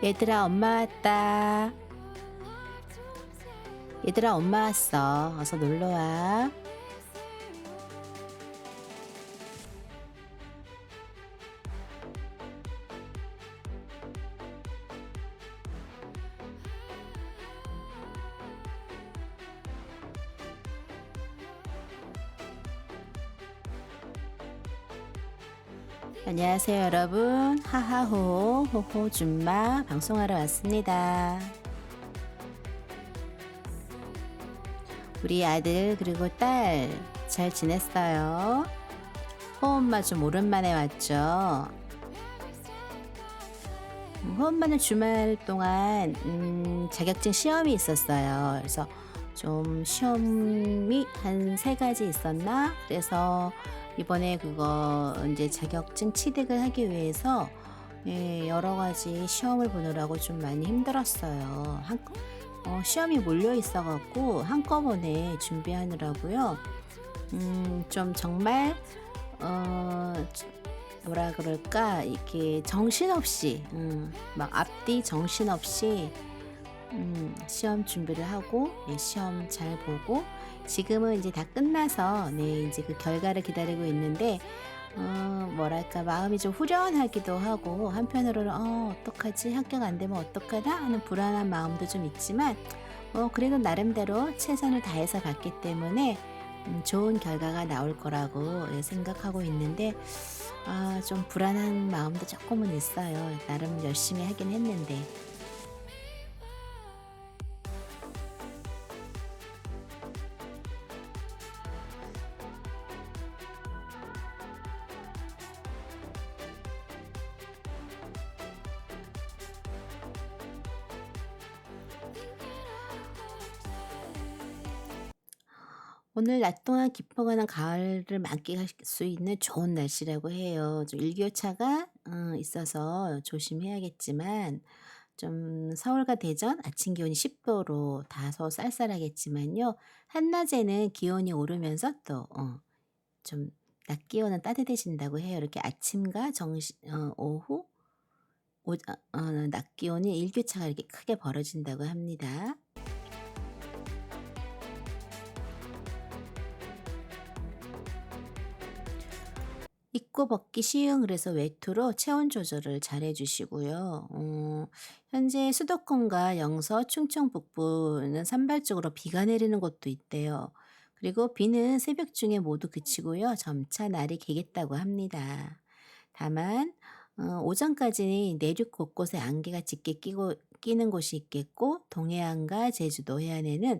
얘들아, 엄마 왔다. 얘들아, 엄마 왔어. 어서 놀러 와. 안녕하세요, 여러분. 하하호 호호 줌마 방송하러 왔습니다. 우리 아들 그리고 딸 잘 지냈어요? 호엄마 좀 오랜만에 왔죠? 호엄마는 주말 동안 자격증 시험이 있었어요. 그래서 좀 시험이 한 3가지 있었나? 그래서 이번에 그거 이제 자격증 취득을 하기 위해서 여러 가지 시험을 보느라고 좀 많이 힘들었어요. 시험이 몰려 있어갖고 한꺼번에 준비하느라고요. 좀 정말 뭐라 그럴까 이렇게 정신없이 막 앞뒤 정신없이 시험 준비를 하고 시험 잘 보고 지금은 이제 다 끝나서 이제 그 결과를 기다리고 있는데 뭐랄까 마음이 좀 후련하기도 하고 한편으로는 어떡하지 합격 안 되면 어떡하나 하는 불안한 마음도 좀 있지만 그래도 나름대로 최선을 다해서 봤기 때문에 좋은 결과가 나올 거라고 생각하고 있는데 좀 불안한 마음도 조금은 있어요. 나름 열심히 하긴 했는데. 오늘 낮 동안 깊어가는 가을을 만끽할 수 있는 좋은 날씨라고 해요. 좀 일교차가 있어서 조심해야겠지만 좀 서울과 대전 아침 기온이 10도로 다소 쌀쌀하겠지만요. 한낮에는 기온이 오르면서 또 좀 낮 기온은 따뜻해진다고 해요. 이렇게 아침과 오후 낮 기온이 일교차가 이렇게 크게 벌어진다고 합니다. 입고 벗기 쉬운 그래서 외투로 체온 조절을 잘 해주시고요. 현재 수도권과 영서, 충청 북부는 산발적으로 비가 내리는 곳도 있대요. 그리고 비는 새벽 중에 모두 그치고요. 점차 날이 개겠다고 합니다. 다만 오전까지 내륙 곳곳에 안개가 짙게 끼는 곳이 있겠고 동해안과 제주도 해안에는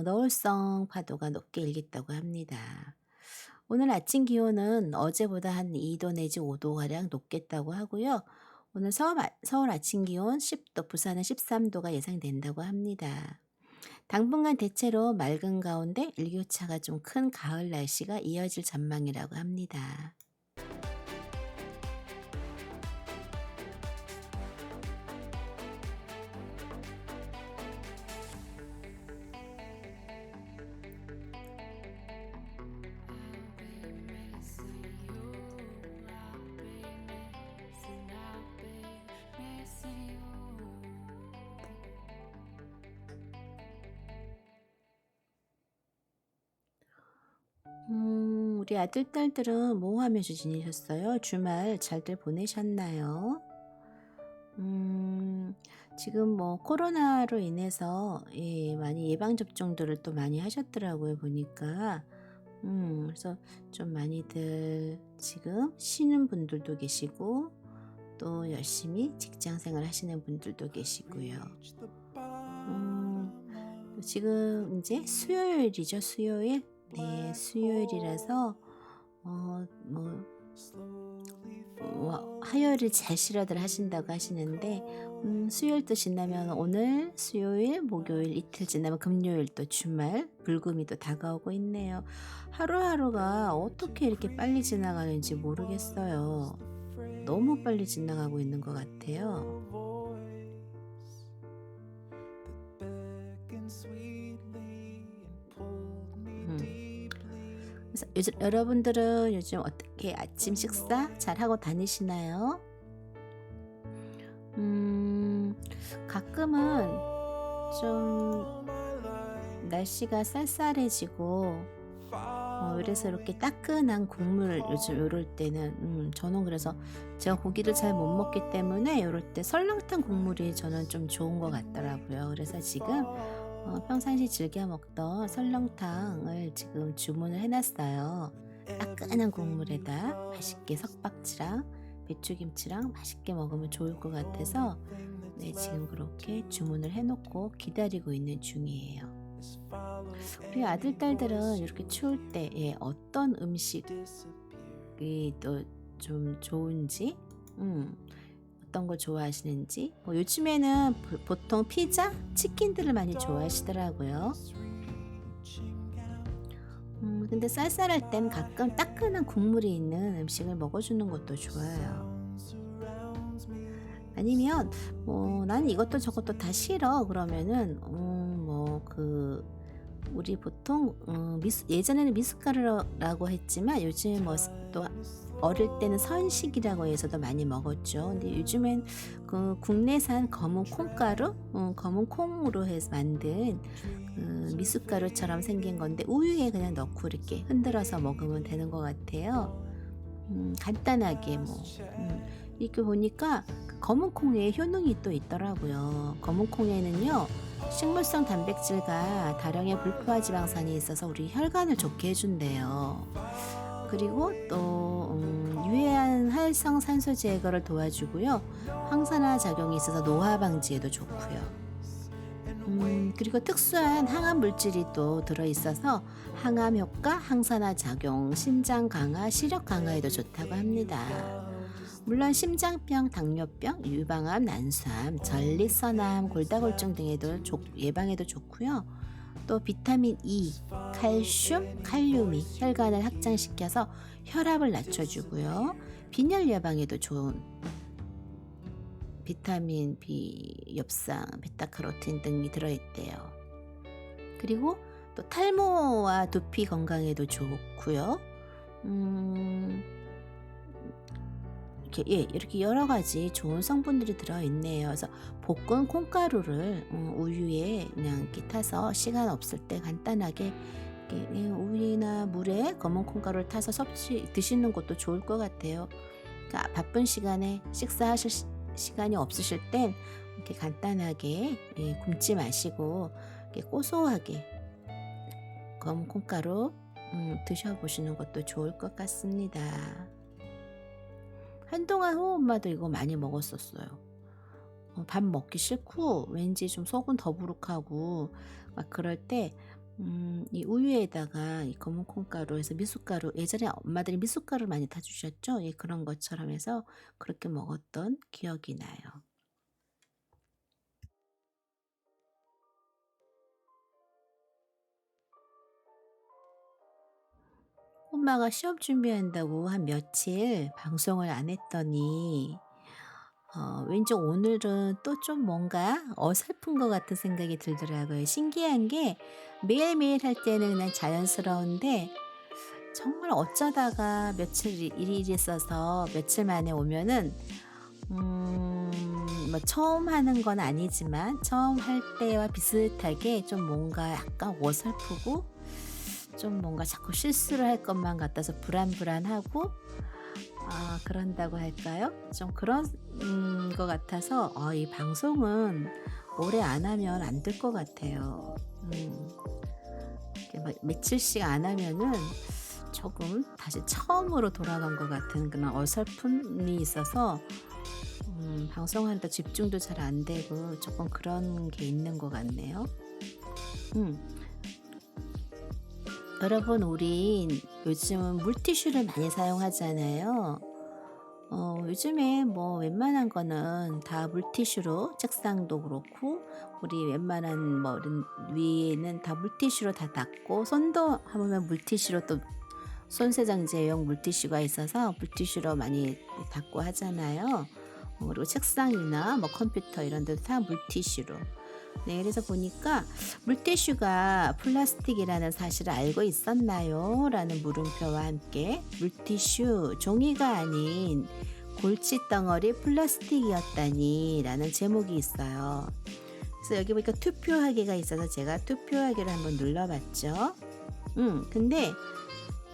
너울성 파도가 높게 일겠다고 합니다. 오늘 아침 기온은 어제보다 한 2도 내지 5도가량 높겠다고 하고요. 오늘 서울 아침 기온 10도, 부산은 13도가 예상된다고 합니다. 당분간 대체로 맑은 가운데 일교차가 좀 큰 가을 날씨가 이어질 전망이라고 합니다. 우리 아들, 딸들은 뭐 하면서 지내셨어요? 주말 잘들 보내셨나요? 지금 뭐 코로나로 인해서 많이 예방접종들을 또 많이 하셨더라고요, 보니까. 그래서 좀 많이들 지금 쉬는 분들도 계시고, 또 열심히 직장 생활 하시는 분들도 계시고요. 지금 이제 수요일이죠, 수요일? 네, 수요일이라서, 뭐, 화요일을 잘 실어들 하신다고 하시는데, 수요일도 지나면 오늘, 수요일, 목요일 이틀 지나면 금요일 또 주말, 불금이 또 다가오고 있네요. 하루하루가 어떻게 이렇게 빨리 지나가는지 모르겠어요. 너무 빨리 지나가고 있는 것 같아요. 그래서 여러분들은 요즘 어떻게 아침 식사 잘 하고 다니시나요? 가끔은 좀 날씨가 쌀쌀해지고 그래서 이렇게 따끈한 국물 요즘 요럴 때는 저는 그래서 제가 고기를 잘 못 먹기 때문에 요럴 때 설렁탕 국물이 저는 좀 좋은 것 같더라고요. 그래서 지금 평상시 즐겨 먹던 설렁탕을 지금 주문을 해 놨어요. 따끈한 국물에다 맛있게 석박지랑 배추김치랑 맛있게 먹으면 좋을 것 같아서 네, 지금 그렇게 주문을 해 놓고 기다리고 있는 중이에요. 우리 아들, 딸들은 이렇게 추울 때에 어떤 음식이 또 좀 좋은지, 어떤 거 좋아하시는지, 요즘에는 보통 피자, 치킨들을 많이 좋아하시더라고요. 근데 쌀쌀할 땐 가끔 따끈한 국물이 있는 음식을 먹어주는 것도 좋아요. 아니면 뭐 "난 이것도 저것도 다 싫어." 그러면은 우리 보통 예전에는 미숫가루라고 했지만 요즘에 뭐 또 어릴 때는 선식이라고 해서도 많이 먹었죠. 근데 요즘엔 그 국내산 검은 콩가루, 검은 콩으로 해서 만든 미숫가루처럼 생긴 건데 우유에 그냥 넣고 이렇게 흔들어서 먹으면 되는 것 같아요. 간단하게 뭐 이렇게 보니까 그 검은 콩에 효능이 또 있더라고요. 검은 콩에는요, 식물성 단백질과 다량의 불포화 지방산이 있어서 우리 혈관을 좋게 해준대요. 그리고 또 유해한 활성 산소 제거를 도와주고요. 항산화 작용이 있어서 노화 방지에도 좋고요. 그리고 특수한 항암 물질이 또 들어있어서 항암 효과, 항산화 작용, 심장 강화, 시력 강화에도 좋다고 합니다. 물론 심장병, 당뇨병, 유방암, 난수암, 전립선암, 골다공증 등에도 예방에도 좋고요. 또 비타민 E, 칼슘, 칼륨이 혈관을 확장시켜서 혈압을 낮춰주고요. 빈혈 예방에도 좋은 비타민 B, 엽산, 베타카로틴 등이 들어있대요. 그리고 또 탈모와 두피 건강에도 좋고요. 이렇게 여러 가지 좋은 성분들이 들어있네요. 그래서 볶은 콩가루를 우유에 그냥 이렇게 타서 시간 없을 때 간단하게 이렇게 우유나 물에 검은 콩가루를 타서 드시는 것도 좋을 것 같아요. 그러니까 바쁜 시간에 식사하실 시간이 없으실 땐 이렇게 간단하게 굶지 마시고 이렇게 고소하게 검은 콩가루 드셔보시는 것도 좋을 것 같습니다. 한동안 호엄마도 이거 많이 먹었었어요. 밥 먹기 싫고 왠지 좀 속은 더부룩하고 막 그럴 때 이 우유에다가 이 검은 콩가루 해서 미숫가루, 예전에 엄마들이 미숫가루 많이 타주셨죠? 예, 그런 것처럼 해서 그렇게 먹었던 기억이 나요. 엄마가 시험 준비한다고 한 며칠 방송을 안 했더니 왠지 오늘은 또 좀 뭔가 어설픈 것 같은 생각이 들더라고요. 신기한 게 매일매일 할 때는 그냥 자연스러운데 정말 어쩌다가 며칠 일이 있어서 며칠 만에 오면은 뭐 처음 하는 건 아니지만 처음 할 때와 비슷하게 좀 뭔가 약간 어설프고 좀 뭔가 자꾸 실수를 할 것만 같아서 불안불안하고 그런다고 할까요? 좀 그런 것 같아서 이 방송은 오래 안 하면 안 될 것 같아요. 이렇게 막 며칠씩 안 하면은 조금 다시 처음으로 돌아간 것 같은 그런 어설픔이 있어서 방송하는데 집중도 잘 안 되고 조금 그런 게 있는 것 같네요. 음. 여러분, 우린 요즘은 물티슈를 많이 사용하잖아요. 요즘에 뭐 웬만한 거는 다 물티슈로, 책상도 그렇고 우리 웬만한 뭐 위에는 다 물티슈로 다 닦고, 손도 하면 물티슈로, 또 손세정제용 물티슈가 있어서 물티슈로 많이 닦고 하잖아요. 그리고 책상이나 뭐 컴퓨터 이런 데도 다 물티슈로. 네, 그래서 보니까 물티슈가 플라스틱이라는 사실을 알고 있었나요? 라는 물음표와 함께 물티슈 종이가 아닌 골칫덩어리 플라스틱이었다니 라는 제목이 있어요. 그래서 여기 보니까 투표하기가 있어서 제가 투표하기를 한번 눌러봤죠. 근데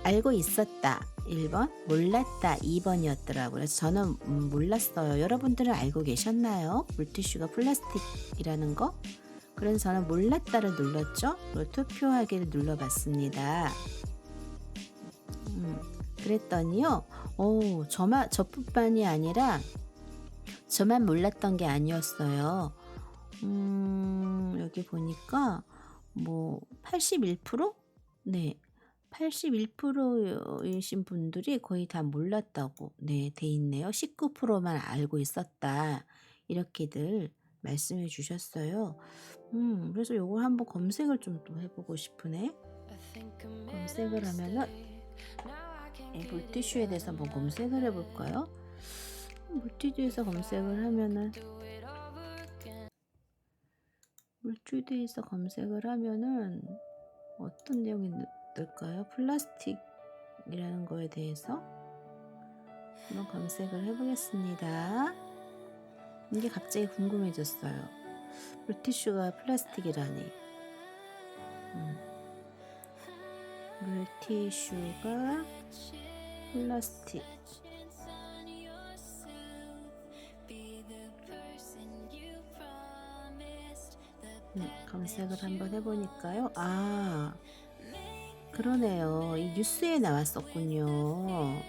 알고 있었다 1번, 몰랐다 2번이었더라고요. 그래서 저는 몰랐어요. 여러분들은 알고 계셨나요? 물티슈가 플라스틱이라는 거? 그래서 저는 몰랐다를 눌렀죠. 그리고 투표하기를 눌러봤습니다. 그랬더니요. 저뿐만이 아니라 저만 몰랐던 게 아니었어요. 여기 보니까 뭐 81%? 네. 81%이신 분들이 거의 다 몰랐다고 돼 있네요. 19%만 알고 있었다. 이렇게들 말씀해 주셨어요. 그래서 요거 한번 검색을 좀 또 해보고 싶으네. 검색을 하면은 물티슈에 대해서 한번 검색을 해볼까요? 물티슈에서 검색을 하면은 어떤 내용이 뜰까요? 플라스틱이라는 거에 대해서 한번 검색을 해보겠습니다. 이게 갑자기 궁금해졌어요. 물티슈가 플라스틱이라니. 물티슈가 플라스틱. 검색을 한번 해보니까요. 그러네요. 이 뉴스에 나왔었군요.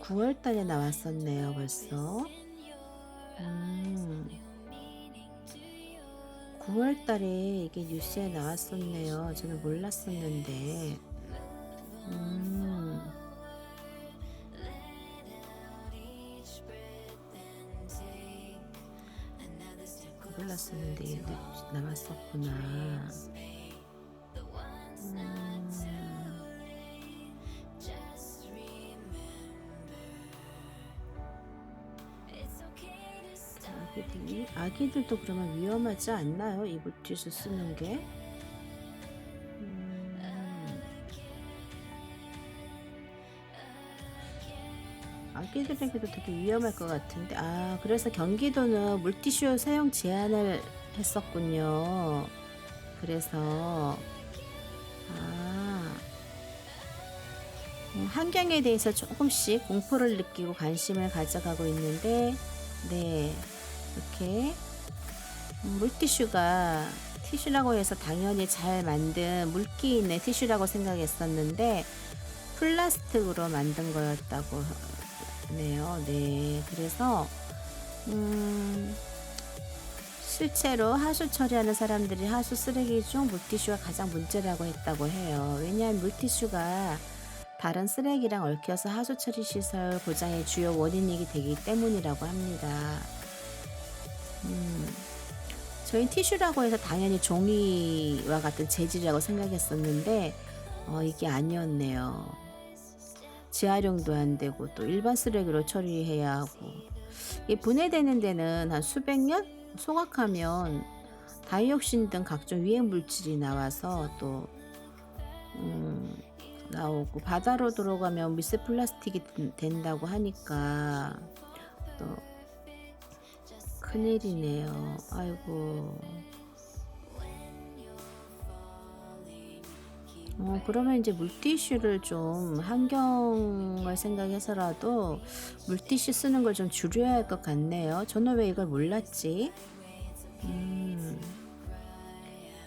9월달에 나왔었네요. 벌써 9월달에 이게 뉴스에 나왔었네요. 저는 몰랐었는데 몰랐었는데 이게 나왔었구나. 아기들도 그러면 위험하지 않나요? 이 물티슈 쓰는 게? 아기들에게도 되게 위험할 것 같은데. 그래서 경기도는 물티슈 사용 제한을 했었군요. 그래서 환경에 대해서 조금씩 공포를 느끼고 관심을 가져가고 있는데, 네, 이렇게 물티슈가 티슈라고 해서 당연히 잘 만든 물기 있는 티슈라고 생각했었는데 플라스틱으로 만든 거였다고 하네요. 네, 그래서 실제로 하수 처리하는 사람들이 하수 쓰레기 중 물티슈가 가장 문제라고 했다고 해요. 왜냐하면 물티슈가 다른 쓰레기랑 얽혀서 하수 처리 시설 고장의 주요 원인이 되기 때문이라고 합니다. 저희 티슈라고 해서 당연히 종이와 같은 재질이라고 생각했었는데 이게 아니었네요. 재활용도 안 되고 또 일반 쓰레기로 처리해야 하고, 이게 분해되는 데는 한 수백 년? 소각하면 다이옥신 등 각종 유해 물질이 나와서 또 나오고, 바다로 들어가면 미세 플라스틱이 된다고 하니까 또 큰일이네요. 아이고. 그러면 이제 물티슈를 좀 환경을 생각해서라도 물티슈 쓰는 걸 좀 줄여야 할 것 같네요. 저는 왜 이걸 몰랐지?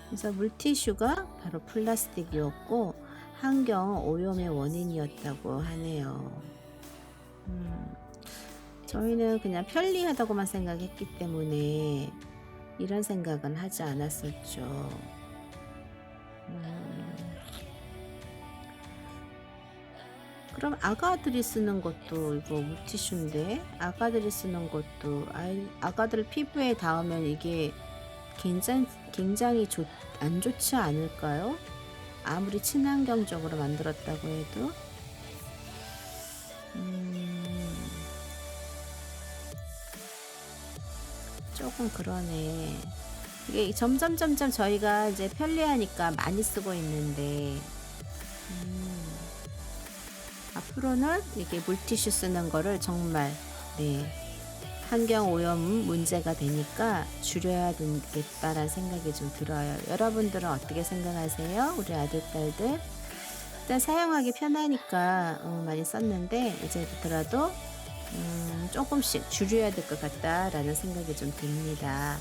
그래서 물티슈가 바로 플라스틱이었고 환경 오염의 원인이었다고 하네요. 저희는 그냥 편리하다고만 생각했기 때문에 이런 생각은 하지 않았었죠. 그럼 아가들이 쓰는 것도 이거 물티슈인데, 아가들이 쓰는 것도 아가들 피부에 닿으면 이게 굉장히 안 좋지 않을까요? 아무리 친환경적으로 만들었다고 해도. 조금 그러네. 이게 점점 저희가 이제 편리하니까 많이 쓰고 있는데 앞으로는 이게 물티슈 쓰는 거를 정말 네 환경 오염 문제가 되니까 줄여야 되겠다라는 생각이 좀 들어요. 여러분들은 어떻게 생각하세요? 우리 아들, 딸들? 일단 사용하기 편하니까 많이 썼는데 이제부터라도 조금씩 줄여야 될 것 같다라는 생각이 좀 듭니다.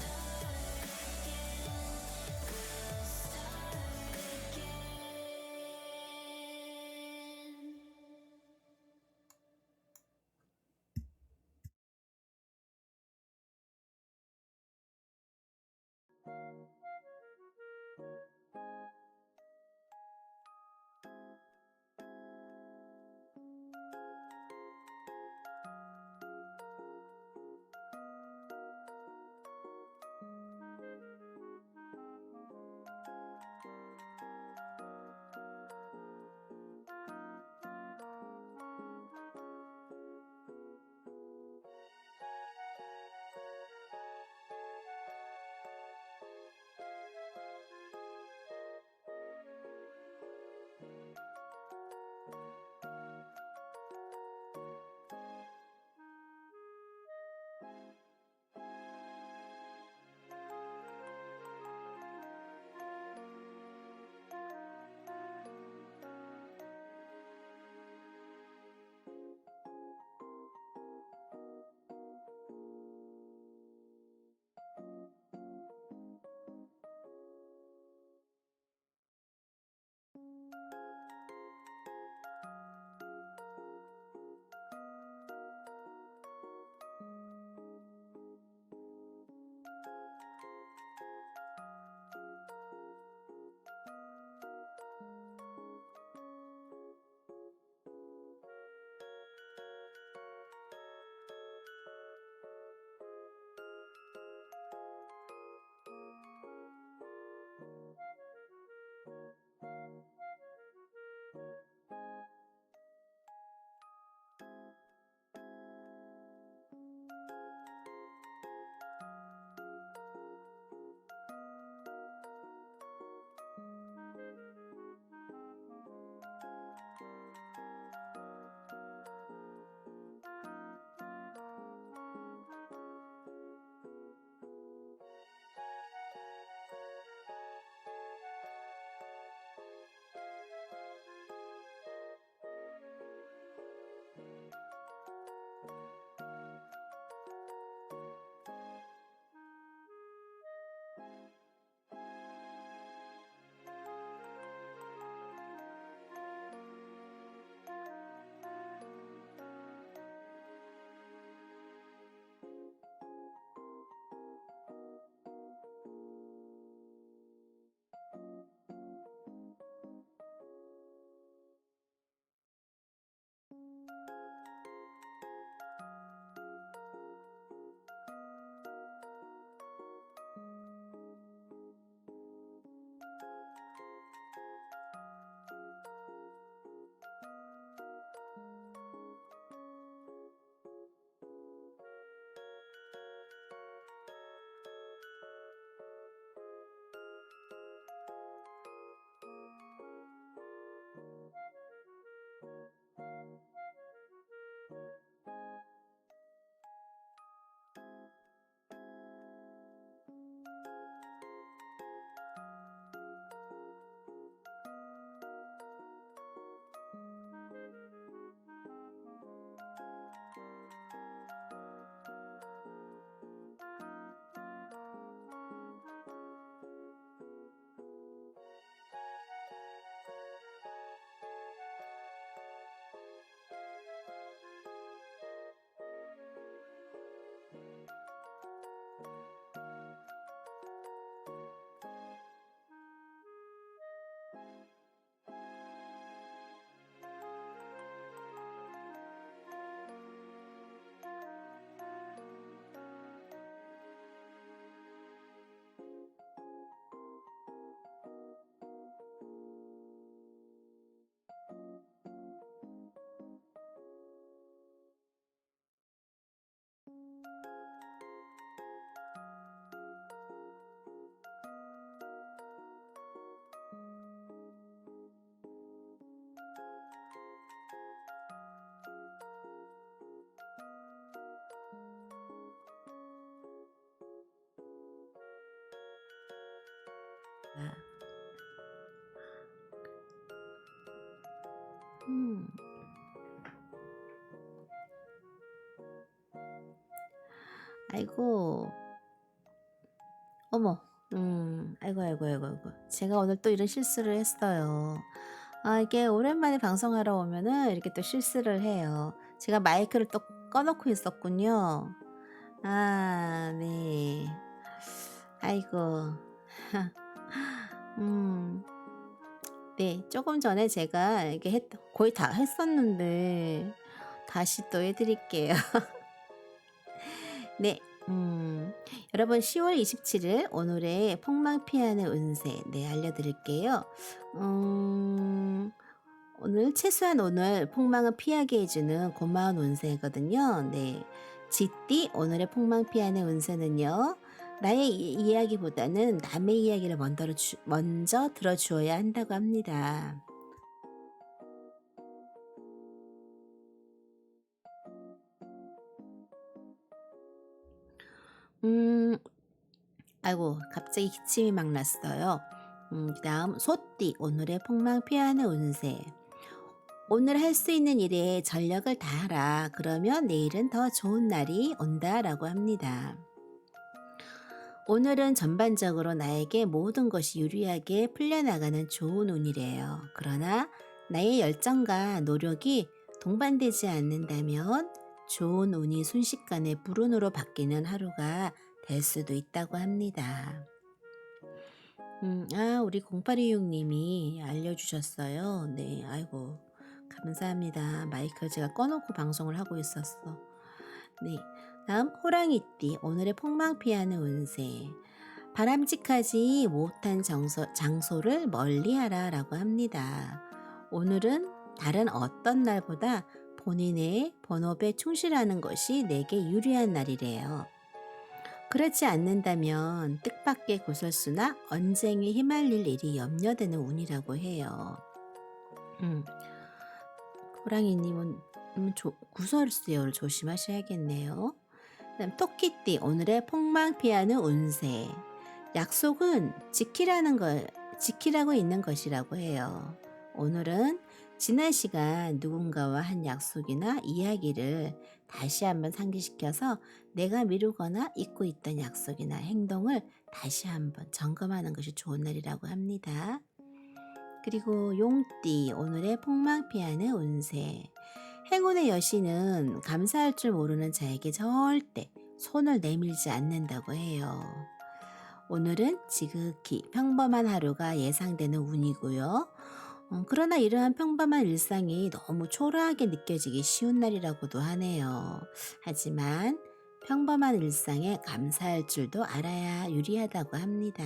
음. 아이고. 어머. 아이고, 아이고, 아이고, 아이고. 제가 오늘 또 이런 실수를 했어요. 아, 이게 오랜만에 방송하러 오면은 이렇게 또 실수를 해요. 제가 마이크를 또 꺼 놓고 있었군요. 아, 네. 아이고. 음. 네. 조금 전에 제가 이렇게 거의 다 했었는데 다시 또 해 드릴게요. 네. 여러분 10월 27일 오늘의 폭망 피하는 운세 알려 드릴게요. 음 오늘 최소한 오늘 폭망을 피하게 해 주는 고마운 운세거든요. 네. 쥐띠 오늘의 폭망 피하는 운세는요. 나의 이야기보다는 남의 이야기를 먼저 들어 주어야 한다고 합니다. 음 아이고 갑자기 기침이 막 났어요. 그다음 소띠 오늘의 폭망 피하는 운세. 오늘 할 수 있는 일에 전력을 다하라. 그러면 내일은 더 좋은 날이 온다라고 합니다. 오늘은 전반적으로 나에게 모든 것이 유리하게 풀려나가는 좋은 운이래요. 그러나 나의 열정과 노력이 동반되지 않는다면 좋은 운이 순식간에 불운으로 바뀌는 하루가 될 수도 있다고 합니다. 우리 0826님이 알려주셨어요. 네, 아이고, 감사합니다. 마이크를 제가 꺼놓고 방송을 하고 있었어. 네, 다음 호랑이띠, 오늘의 폭망 피하는 운세. 바람직하지 못한 장소를 멀리하라 라고 합니다. 오늘은 다른 어떤 날보다 본인의 본업에 충실하는 것이 내게 유리한 날이래요. 그렇지 않는다면 뜻밖의 구설수나 언쟁에 휘말릴 일이 염려되는 운이라고 해요. 음, 호랑이님은 구설수를 조심하셔야겠네요. 그다음 토끼띠 오늘의 폭망 피하는 운세. 약속은 지키라고 있는 것이라고 해요. 오늘은 지난 시간 누군가와 한 약속이나 이야기를 다시 한번 상기시켜서 내가 미루거나 잊고 있던 약속이나 행동을 다시 한번 점검하는 것이 좋은 날이라고 합니다. 그리고 용띠 오늘의 폭망 피하는 운세. 행운의 여신은 감사할 줄 모르는 자에게 절대 손을 내밀지 않는다고 해요. 오늘은 지극히 평범한 하루가 예상되는 운이고요. 그러나 이러한 평범한 일상이 너무 초라하게 느껴지기 쉬운 날이라고도 하네요. 하지만 평범한 일상에 감사할 줄도 알아야 유리하다고 합니다.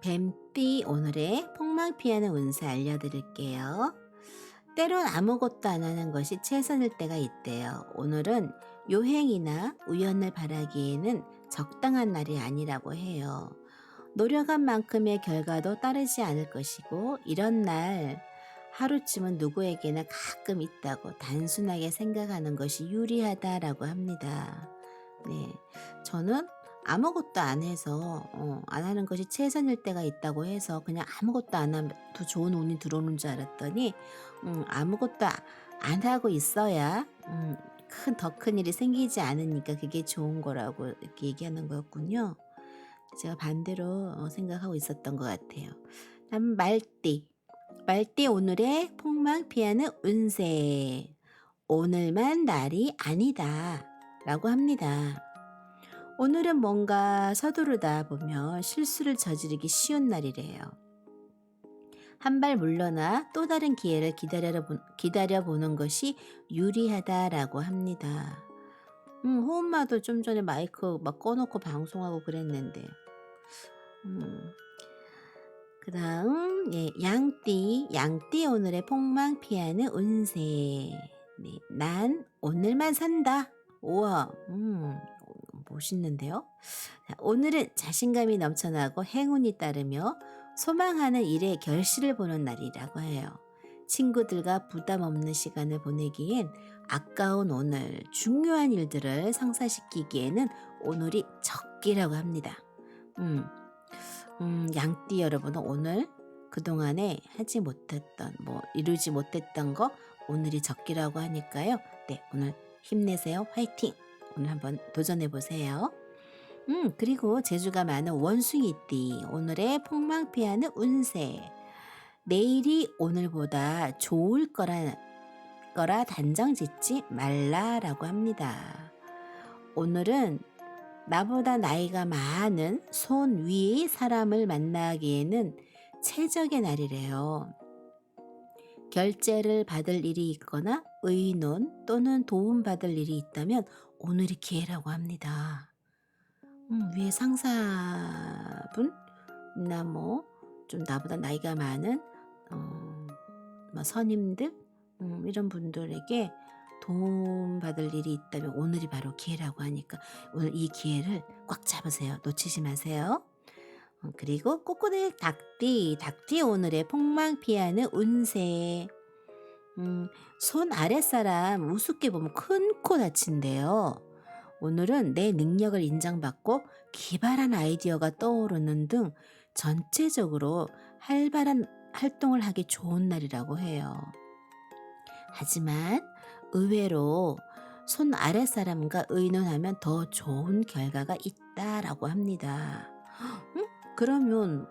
뱀띠 오늘의 폭망 피하는 운세 알려드릴게요. 때론 아무것도 안 하는 것이 최선일 때가 있대요. 오늘은 요행이나 우연을 바라기에는 적당한 날이 아니라고 해요. 노력한 만큼의 결과도 따르지 않을 것이고 이런 날 하루쯤은 누구에게나 가끔 있다고 단순하게 생각하는 것이 유리하다라고 합니다. 네, 저는 아무것도 안 해서 안 하는 것이 최선일 때가 있다고 해서 그냥 아무것도 안 하면 더 좋은 운이 들어오는 줄 알았더니 아무것도 안 하고 있어야 더 큰 일이 생기지 않으니까 그게 좋은 거라고 이렇게 얘기하는 거였군요. 제가 반대로 생각하고 있었던 것 같아요. 다음 말띠 오늘의 폭망 피하는 운세. 오늘만 날이 아니다 라고 합니다. 오늘은 뭔가 서두르다 보면 실수를 저지르기 쉬운 날이래요. 한 발 물러나 또 다른 기회를 기다려보는 것이 유리하다라고 합니다. 호엄마도 좀 전에 마이크 막 꺼놓고 방송하고 그랬는데. 음, 그 다음, 예, 양띠 오늘의 폭망 피하는 운세. 네, 난 오늘만 산다. 우와, 멋있는데요? 자, 오늘은 자신감이 넘쳐나고 행운이 따르며 소망하는 일에 결실을 보는 날이라고 해요. 친구들과 부담 없는 시간을 보내기엔 아까운 오늘, 중요한 일들을 상사시키기에는 오늘이 적기라고 합니다. 음, 양띠 여러분은 오늘 그동안에 하지 못했던, 이루지 못했던 거 오늘이 적기라고 하니까요. 네, 오늘 힘내세요. 화이팅! 오늘 한번 도전해 보세요. 그리고 재주가 많은 원숭이띠, 오늘의 폭망 피하는 운세. 내일이 오늘보다 좋을 거라 단정 짓지 말라라고 합니다. 오늘은 나보다 나이가 많은 손 위의 사람을 만나기에는 최적의 날이래요. 결제를 받을 일이 있거나 의논 또는 도움받을 일이 있다면 오늘이 기회라고 합니다. 위에 상사분이나 좀 나보다 나이가 많은 선임들 이런 분들에게 도움받을 일이 있다면 오늘이 바로 기회라고 하니까 오늘 이 기회를 꽉 잡으세요. 놓치지 마세요. 그리고 꼬꼬댁 닭띠 오늘의 폭망 피하는 운세. 손 아랫사람 우습게 보면 큰 코 다친대요. 오늘은 내 능력을 인정받고 기발한 아이디어가 떠오르는 등 전체적으로 활발한 활동을 하기 좋은 날이라고 해요. 하지만 의외로 손 아랫사람과 의논하면 더 좋은 결과가 있다라고 합니다. 그러면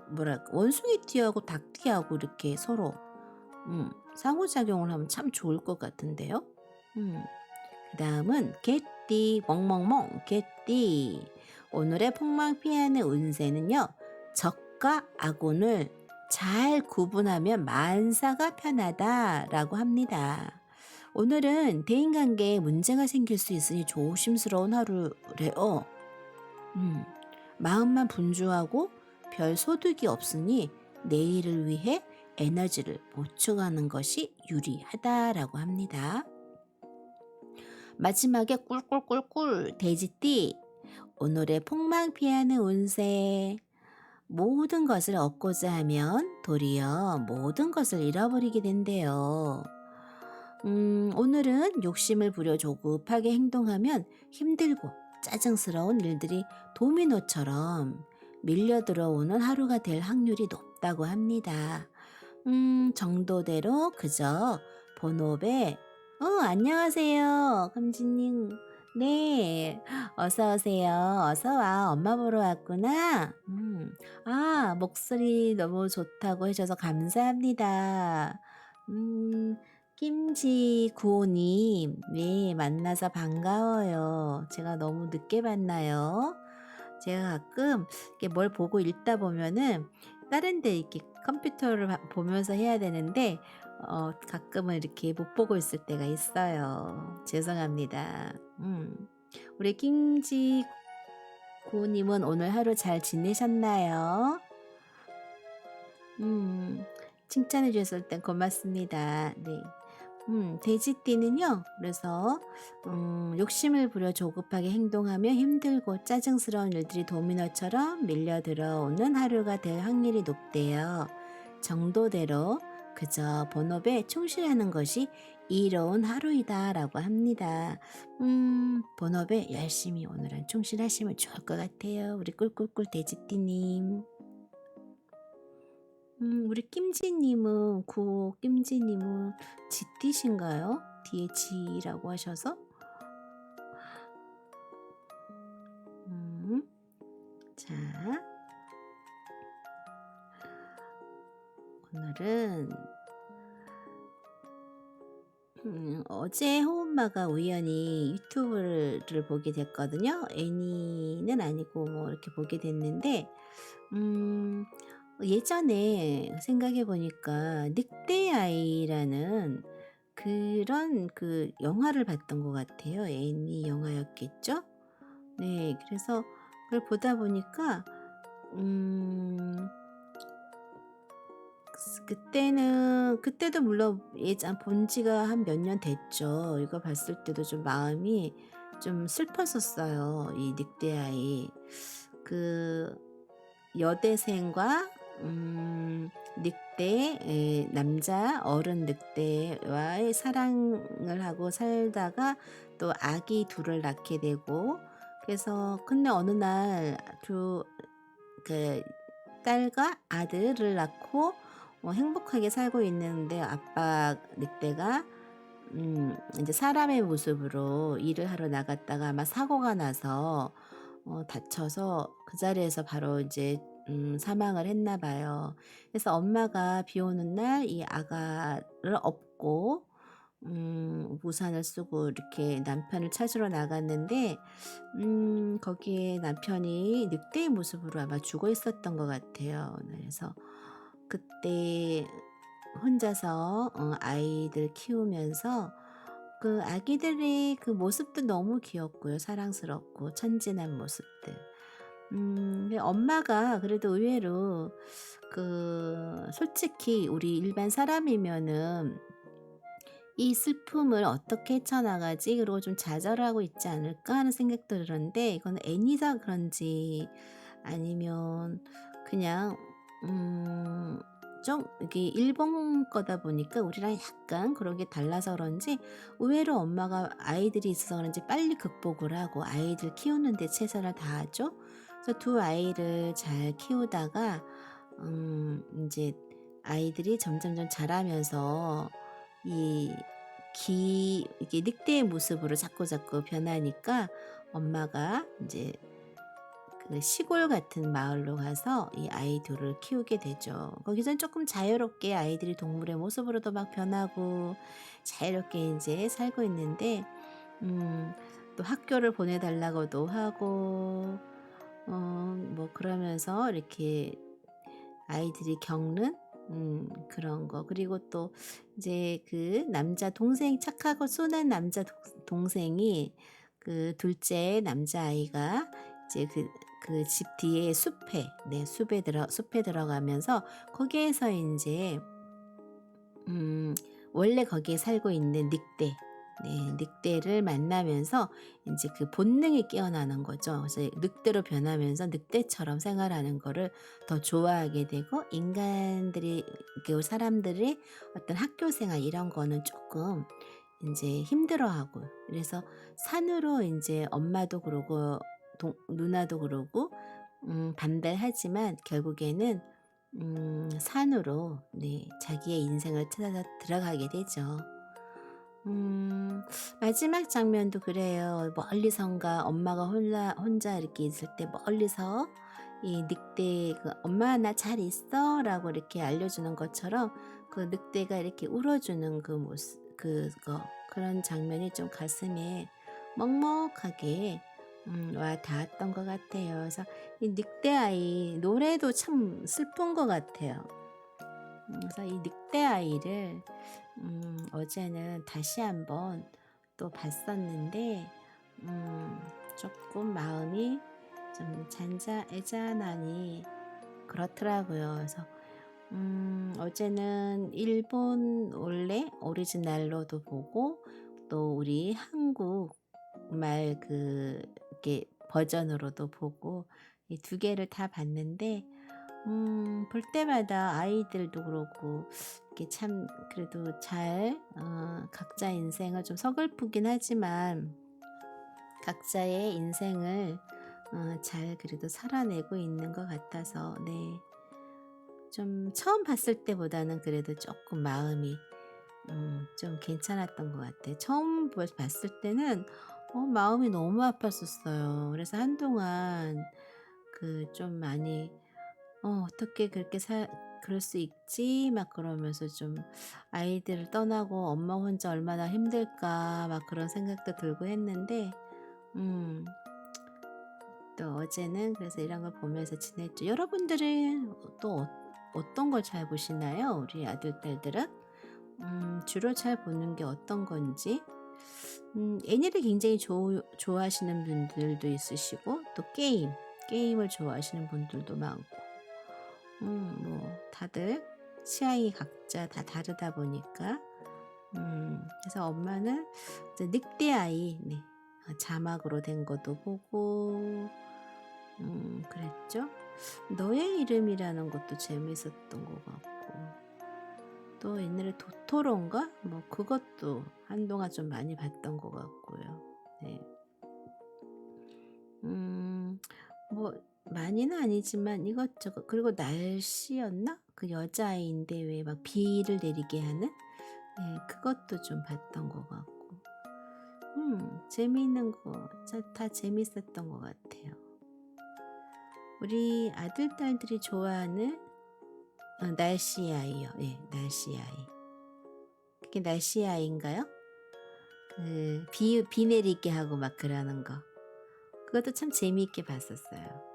원숭이띠하고 닭띠하고 이렇게 서로 상호작용을 하면 참 좋을 것 같은데요. 그 다음은 개띠 멍멍멍 개띠 오늘의 폭망 피하는 운세는요. 적과 악운을 잘 구분하면 만사가 편하다라고 합니다. 오늘은 대인관계에 문제가 생길 수 있으니 조심스러운 하루래요. 마음만 분주하고 별 소득이 없으니 내일을 위해 에너지를 보충하는 것이 유리하다라고 합니다. 마지막에 꿀꿀꿀꿀 돼지띠 오늘의 폭망 피하는 운세. 모든 것을 얻고자 하면 도리어 모든 것을 잃어버리게 된대요. 오늘은 욕심을 부려 조급하게 행동하면 힘들고 짜증스러운 일들이 도미노처럼 밀려 들어오는 하루가 될 확률이 높다고 합니다. 정도대로 그저 본업에 안녕하세요 금지님. 네, 어서 오세요. 어서 와. 엄마 보러 왔구나. 목소리 너무 좋다고 해줘서 감사합니다. 김지 구호님, 네, 만나서 반가워요. 제가 너무 늦게 봤나요? 제가 가끔 이렇게 뭘 보고 읽다 보면은 다른 데 이렇게 컴퓨터를 보면서 해야 되는데 가끔은 이렇게 못 보고 있을 때가 있어요. 죄송합니다. 우리 김지 구호님은 오늘 하루 잘 지내셨나요? 칭찬해 주셨을 땐 고맙습니다. 네. 돼지띠는요. 그래서 욕심을 부려 조급하게 행동하며 힘들고 짜증스러운 일들이 도미노처럼 밀려 들어오는 하루가 될 확률이 높대요. 정도대로 그저 본업에 충실하는 것이 이로운 하루이다 라고 합니다. 본업에 열심히 오늘은 충실하시면 좋을 것 같아요. 우리 꿀꿀꿀 돼지띠님. 우리 김지님은 김지님은 지띠신가요? 뒤에 지라고 하셔서 자 오늘은 어제 호엄마가 우연히 유튜브를 보게 됐거든요. 애니는 아니고 이렇게 보게 됐는데 예전에 생각해 보니까 늑대아이라는 그런 영화를 봤던 것 같아요. 애니 영화였겠죠? 네, 그래서 그걸 보다 보니까 그때도 물론 예전 본 지가 한 몇 년 됐죠. 이거 봤을 때도 좀 마음이 좀 슬펐었어요. 이 늑대아이. 여대생과 남자 어른 늑대와의 사랑을 하고 살다가 또 아기 둘을 낳게 되고, 그래서 근데 어느 날 그 딸과 아들을 낳고 행복하게 살고 있는데, 아빠 늑대가 인제 사람의 모습으로 일을 하러 나갔다가 아마 사고가 나서 다쳐서 그 자리에서 바로 이제 사망을 했나 봐요. 그래서 엄마가 비 오는 날 이 아가를 업고 우산을 쓰고 이렇게 남편을 찾으러 나갔는데, 거기에 남편이 늑대의 모습으로 아마 죽어 있었던 것 같아요. 네, 그래서 그때 혼자서 아이들 키우면서 그 아기들의 그 모습도 너무 귀엽고요. 사랑스럽고 천진한 모습들. 근데 엄마가 그래도 의외로 솔직히 우리 일반 사람이면은 '이 슬픔을 어떻게 헤쳐나가지?' 그리고 좀 좌절하고 있지 않을까 하는 생각도 들었는데, 이거는 애니서 그런지 아니면 그냥 음 좀 이게 일본 거다 보니까 우리랑 약간 그런 게 달라서 그런지, 의외로 엄마가 아이들이 있어서 그런지 빨리 극복을 하고 아이들 키우는 데 최선을 다하죠. 그래서 두 아이를 잘 키우다가 인제 아이들이 점점점 자라면서 이 이게 늑대의 모습으로 자꾸자꾸 변하니까, 엄마가 인제 그 시골 같은 마을로 가서 이 아이 둘을 키우게 되죠. 거기선 쪼끔 자유롭게 아이들이 동물의 모습으로도 막 변하고 자유롭게 인제 살고 있는데, 음 또 학교를 보내 달라고도 하고 뭐 그러면서 이렇게 아이들이 겪는 그런 거. 그리고 또 이제 그 남자 동생, 착하고 순한 남자 동생이 그 둘째 남자아이가 이제 집 뒤에 숲에 들어가면서 거기에서 인제 음 원래 거기에 살고 있는 늑대를 만나면서 인제 그 본능이 깨어나는 거죠. 그래서 늑대로 변하면서 늑대처럼 생활하는 거를 더 좋아하게 되고, 인간들이 사람들이 어떤 학교 생활 이런 거는 쪼끔 인제 힘들어하고, 그래서 산으로 인제 엄마도 그러고 누나도 그러고 반대를 하지만 결국에는 산으로 자기의 인생을 찾아서 들어가게 되죠. 마지막 장면도 그래요. 멀리선가 엄마가 혼자 이렇게 있을 때 멀리서 이 늑대 "엄마 나 잘 있어."라고 이렇게 알려주는 것처럼 그 늑대가 이렇게 울어주는 그 모습, 그런 장면이 좀 가슴에 먹먹하게 와 닿았던 것 같아요. 그래서 이 늑대 아이 노래도 참 슬픈 것 같아요. 그래서 이 늑대 아이를 어제는 다시 한번 또 봤었는데, 조금 마음이 좀 애잔하니 그렇더라고요. 그래서 어제는 일본 원래 오리지널로도 보고, 또 우리 한국말 이렇게 버전으로도 보고, 이 두 개를 다 봤는데, 볼 때마다 아이들도 그렇고 이게 참 그래도 잘 각자 인생을 좀 서글프긴 하지만 각자의 인생을 잘 그래도 살아내고 있는 것 같아서, 좀 처음 봤을 때보다는 그래도 조금 마음이 좀 괜찮았던 것 같아요. 처음 봤을 때는 마음이 너무 아팠었어요. 그래서 한동안 좀 많이 '어떻게 그럴 수 있지?' 막 그러면서 좀 '아이들을 떠나고 엄마 혼자 얼마나 힘들까.' 막 그런 생각도 들고 했는데, 음 또 어제는 그래서 이런 걸 보면서 지냈죠. 여러분들은 또 어떤 걸 잘 보시나요? 우리 아들, 딸들은? 주로 잘 보는 게 어떤 건지? 애니를 굉장히 좋아하시는 분들도 있으시고, 또 게임을 좋아하시는 분들도 많고, 뭐 다들 취향이 각자 다 다르다 보니까, 그래서 엄마는 이제 늑대 아이, 자막으로 된 것도 보고 그랬죠. 너의 이름이라는 것도 재밌었던 것 같고. 또 옛날에 도토로인가? 뭐 그것도 한동안 좀 많이 봤던 것 같고요. 네. 음 뭐 많이는 아니지만 이것저것, 그리고 날씨였나? 그 여자아이인데 왜 막 비를 내리게 하는? 네, 그것도 좀 봤던 것 같고. 재미있는 거 다 재밌었던 것 같아요. 우리 아들, 딸들이 좋아하는 날씨 아이요. 예, 날씨 아이. 그게 날씨 아이인가요? 비 내리게 하고 막 그러는 거. 그것도 참 재미있게 봤었어요.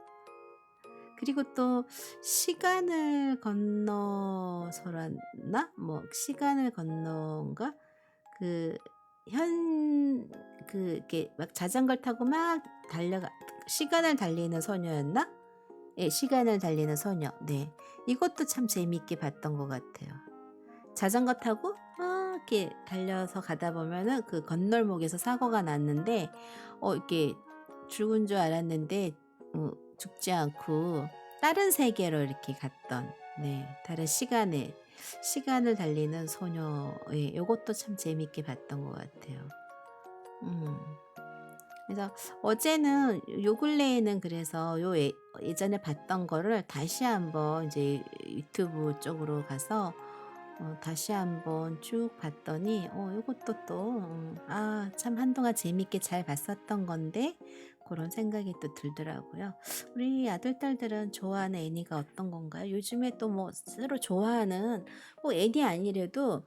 그리고 또 시간을 건너서란나? 뭐 시간을 건너인가? 그 현 이렇게 막 자전거를 타고 막 달려가, 시간을 달리는 소녀였나? 예, 시간을 달리는 소녀. 네. 이것도 참 재미있게 봤던 것 같아요. 자전거 타고 막 이렇게 달려서 가다 보면은 그 건널목에서 사고가 났는데 이렇게 죽은 줄 알았는데 죽지 않고 다른 세계로 이렇게 갔던, 네, 다른 시간을 달리는 소녀의 요것도 참 재밌게 봤던 것 같아요. 음. 그래서 어제는 요 근래에는 그래서 예전에 봤던 거를 다시 한번 이제 유튜브 쪽으로 가서 다시 한번 쭉 봤더니 요것도 또 참 한동안 재밌게 잘 봤었던 건데 그런 생각이 또 들더라고요. 우리 아들, 딸들은 좋아하는 애니가 어떤 건가요? 요즘에 또 뭐 새로 좋아하는, 뭐 애니 아니래도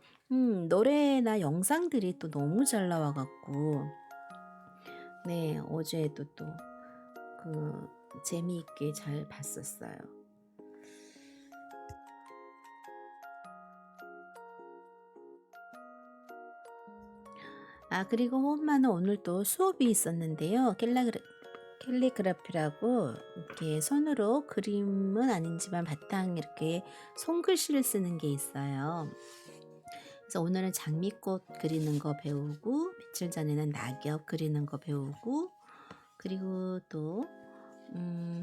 노래나 영상들이 또 너무 잘 나와 갖고, 네, 어제도 또 그 재미있게 잘 봤었어요. 그리고 엄마는 오늘 또 수업이 있었는데요. 캘리그라피라고 이렇게 손으로, 그림은 아니지만 바탕 이렇게 손글씨를 쓰는 게 있어요. 그래서 오늘은 장미꽃 그리는 거 배우고, 며칠 전에는 낙엽 그리는 거 배우고, 그리고 또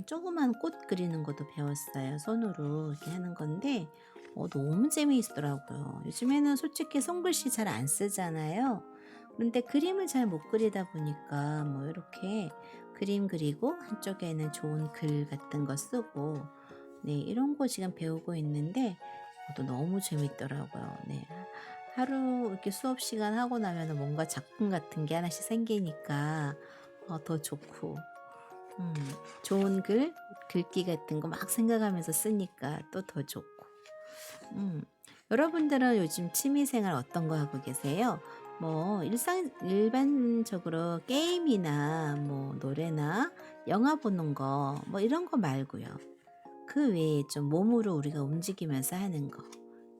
조그만 꽃 그리는 것도 배웠어요. 손으로 이렇게 하는 건데 너무 재미있더라고요. 요즘에는 솔직히 손글씨 잘 안 쓰잖아요. 그런데 그림을 잘 못 그리다 보니까 뭐 이렇게 그림 그리고 한쪽에는 좋은 글 같은 거 쓰고, 네, 이런 거 지금 배우고 있는데 또 너무 재밌더라고요. 네. 하루 이렇게 수업 시간 하고 나면 뭔가 작품 같은 게 하나씩 생기니까 더 좋고, 음, 좋은 글귀 같은 거 막 생각하면서 쓰니까 또 더 좋고. 음, 여러분들은 요즘 취미생활 어떤 거 하고 계세요? 뭐 일반적으로 게임이나 뭐 노래나 영화 보는 거 뭐 이런 거 말고요. 그 외에 좀 몸으로 우리가 움직이면서 하는 거.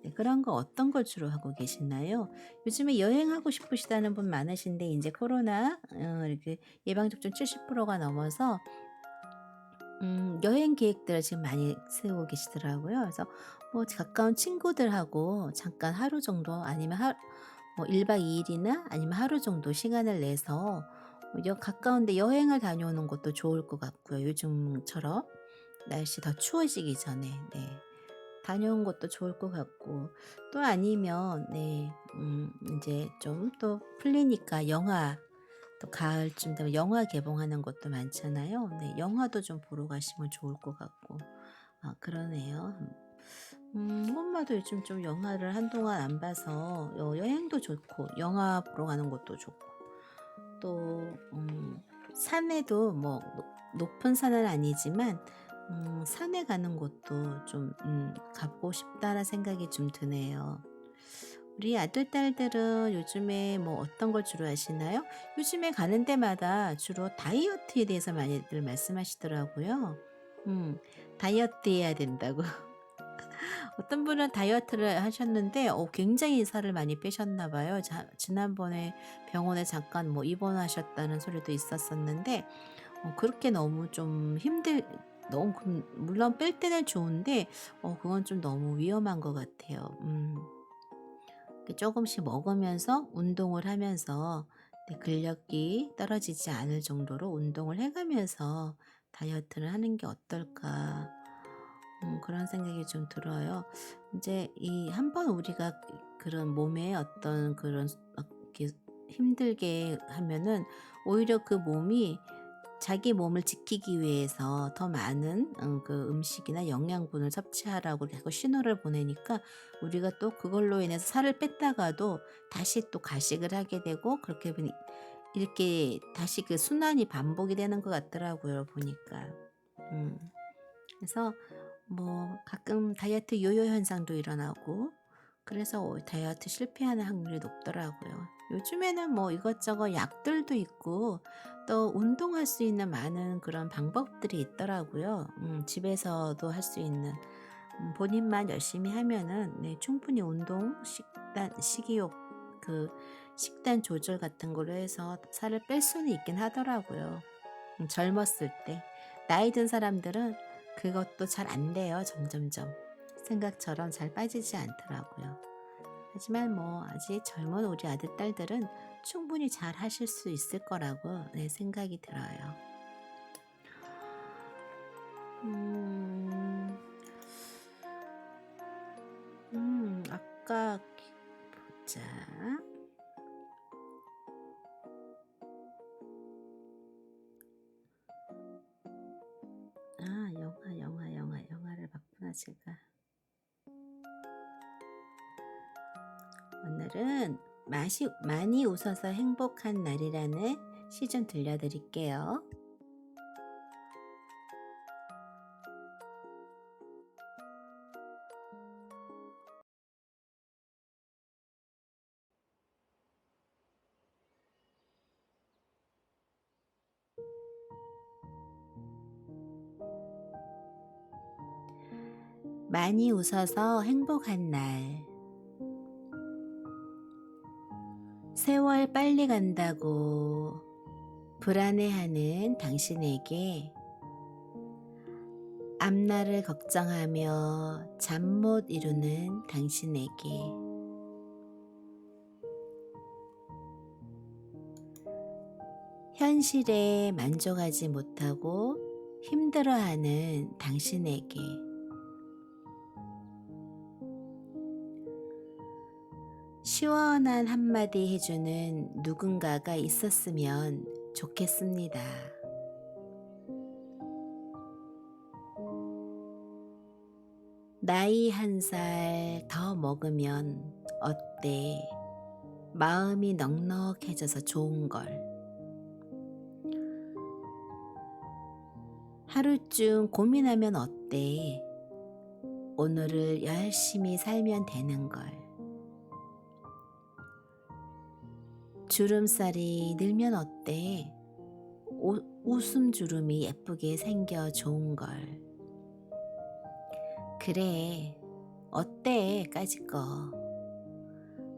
네, 그런 거 어떤 걸 주로 하고 계시나요? 요즘에 여행하고 싶으시다는 분 많으신데 이제 코로나 이렇게 예방접종 70%가 넘어서 여행 계획들을 지금 많이 세우고 계시더라고요. 그래서 뭐 가까운 친구들하고 잠깐 하루 정도, 아니면 뭐 1박 2 일이나 아니면 하루 정도 시간을 내서 가까운데 여행을 다녀오는 것도 좋을 것 같고요. 요즘처럼 날씨 더 추워지기 전에, 네, 다녀온 것도 좋을 것 같고, 또 아니면 네, 이제 좀 또 풀리니까 영화, 또 가을쯤 되면 영화 개봉하는 것도 많잖아요. 네, 영화도 좀 보러 가시면 좋을 것 같고. 그러네요. 엄마도 요즘 좀 영화를 한동안 안 봐서 여행도 좋고 영화 보러 가는 것도 좋고, 또 산에도 뭐 높은 산은 아니지만 산에 가는 것도 좀 가보고 싶다는 생각이 좀 드네요. 우리 아들, 딸들은 요즘에 뭐 어떤 걸 주로 하시나요? 요즘에 가는 데마다 주로 다이어트에 대해서 많이들 말씀하시더라고요. 음, 다이어트 해야 된다고. 어떤 분은 다이어트를 하셨는데 굉장히 살을 많이 빼셨나 봐요. 지난번에 병원에 잠깐 뭐 입원하셨다는 소리도 있었었는데 그렇게 너무 좀 너무 물론 뺄 때는 좋은데 그건 좀 너무 위험한 것 같아요. 조금씩 먹으면서 운동을 하면서, 네, 근력이 떨어지지 않을 정도로 운동을 해가면서 다이어트를 하는 게 어떨까. 그런 생각이 좀 들어요. 이제 이 한 번 우리가 그런 몸에 어떤 그런 이렇게 힘들게 하면은 오히려 그 몸이 자기 몸을 지키기 위해서 더 많은 그 음식이나 영양분을 섭취하라고 자꾸 신호를 보내니까 우리가 또 그걸로 인해서 살을 뺐다가도 다시 또 가식을 하게 되고, 그렇게 보니 이렇게 다시 그 순환이 반복이 되는 것 같더라고요, 보니까. 음. 그래서 뭐 가끔 다이어트 요요 현상도 일어나고, 그래서 다이어트 실패하는 확률이 높더라고요. 요즘에는 뭐 이것저것 약들도 있고 또 운동할 수 있는 많은 그런 방법들이 있더라고요. 집에서도 할 수 있는, 본인만 열심히 하면은 네, 충분히 운동, 식단, 식이욕, 그 식단 조절 같은 걸로 해서 살을 뺄 수는 있긴 하더라고요. 젊었을 때. 나이 든 사람들은 그것도 잘 안 돼요, 점점점. 생각처럼 잘 빠지지 않더라고요. 하지만 뭐 아직 젊은 우리 아들, 딸들은 충분히 잘 하실 수 있을 거라고 네, 생각이 들어요. 음, 아까 보자. 아, 영화를 봤구나, 제가. 오늘은 많이 웃어서 행복한 날이라는 시좀 들려드릴게요. 많이 웃어서 행복한 날. 세월 빨리 간다고 불안해하는 당신에게, 앞날을 걱정하며 잠 못 이루는 당신에게, 현실에 만족하지 못하고 힘들어하는 당신에게, 시원한 한마디 해주는 누군가가 있었으면 좋겠습니다. 나이 한 살 더 먹으면 어때? 마음이 넉넉해져서 좋은걸. 하루쯤 고민하면 어때? 오늘을 열심히 살면 되는걸. 주름살이 늘면 어때? 웃음 주름이 예쁘게 생겨 좋은걸. 그래, 어때? 까짓거.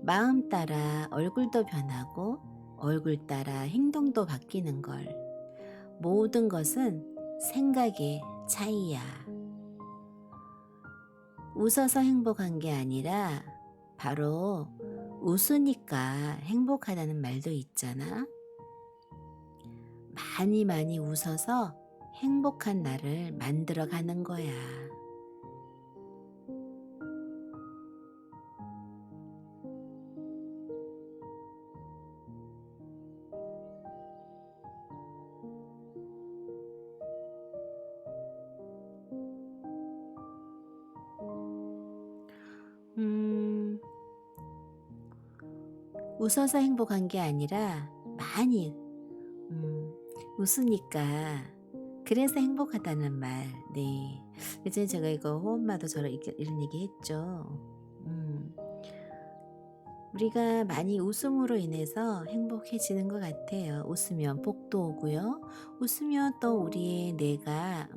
마음 따라 얼굴도 변하고 얼굴 따라 행동도 바뀌는 걸. 모든 것은 생각의 차이야. 웃어서 행복한 게 아니라 바로 웃으니까 행복하다는 말도 있잖아. 많이 웃어서 행복한 날을 만들어 가는 거야. 음, 웃어서 행복한 게 아니라 많이 웃으니까 그래서 행복하다는 말. 네. 예전에 제가 이거 호엄마도 저런 이런 얘기 했죠. 음, 우리가 많이 웃음으로 인해서 행복해지는 것 같아요. 웃으면 복도 오고요. 웃으면 또 우리의 뇌가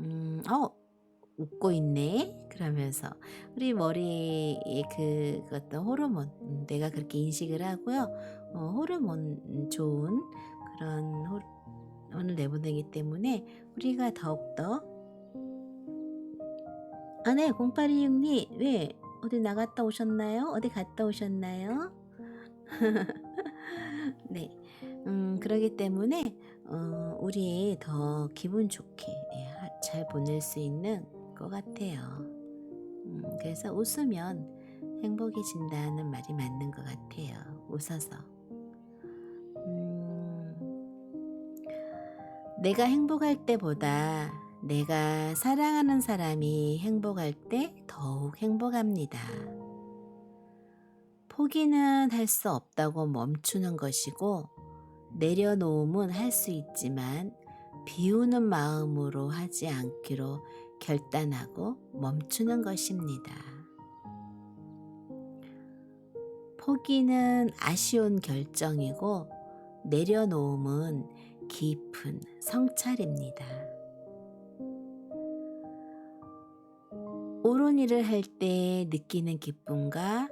웃고 있네 그러면서 우리 머리에 그 어떤 호르몬, 뇌가 그렇게 인식을 하고요. 호르몬 좋은 그런 호르몬을 내보내기 때문에 우리가 더욱더. 아, 네, 0826님, 왜 어디 나갔다 오셨나요? 어디 갔다 오셨나요? 네. 그러기 때문에 우리 더 기분 좋게 잘 보낼 수 있는 것 같아요. 그래서 웃으면 행복해진다는 말이 맞는 것 같아요. 웃어서. 내가 행복할 때보다 내가 사랑하는 사람이 행복할 때 더욱 행복합니다. 포기는 할 수 없다고 멈추는 것이고, 내려놓음은 할 수 있지만 비우는 마음으로 하지 않기로 결단하고 멈추는 것입니다. 포기는 아쉬운 결정이고, 내려놓음은 깊은 성찰입니다. 옳은 일을 할 때 느끼는 기쁨과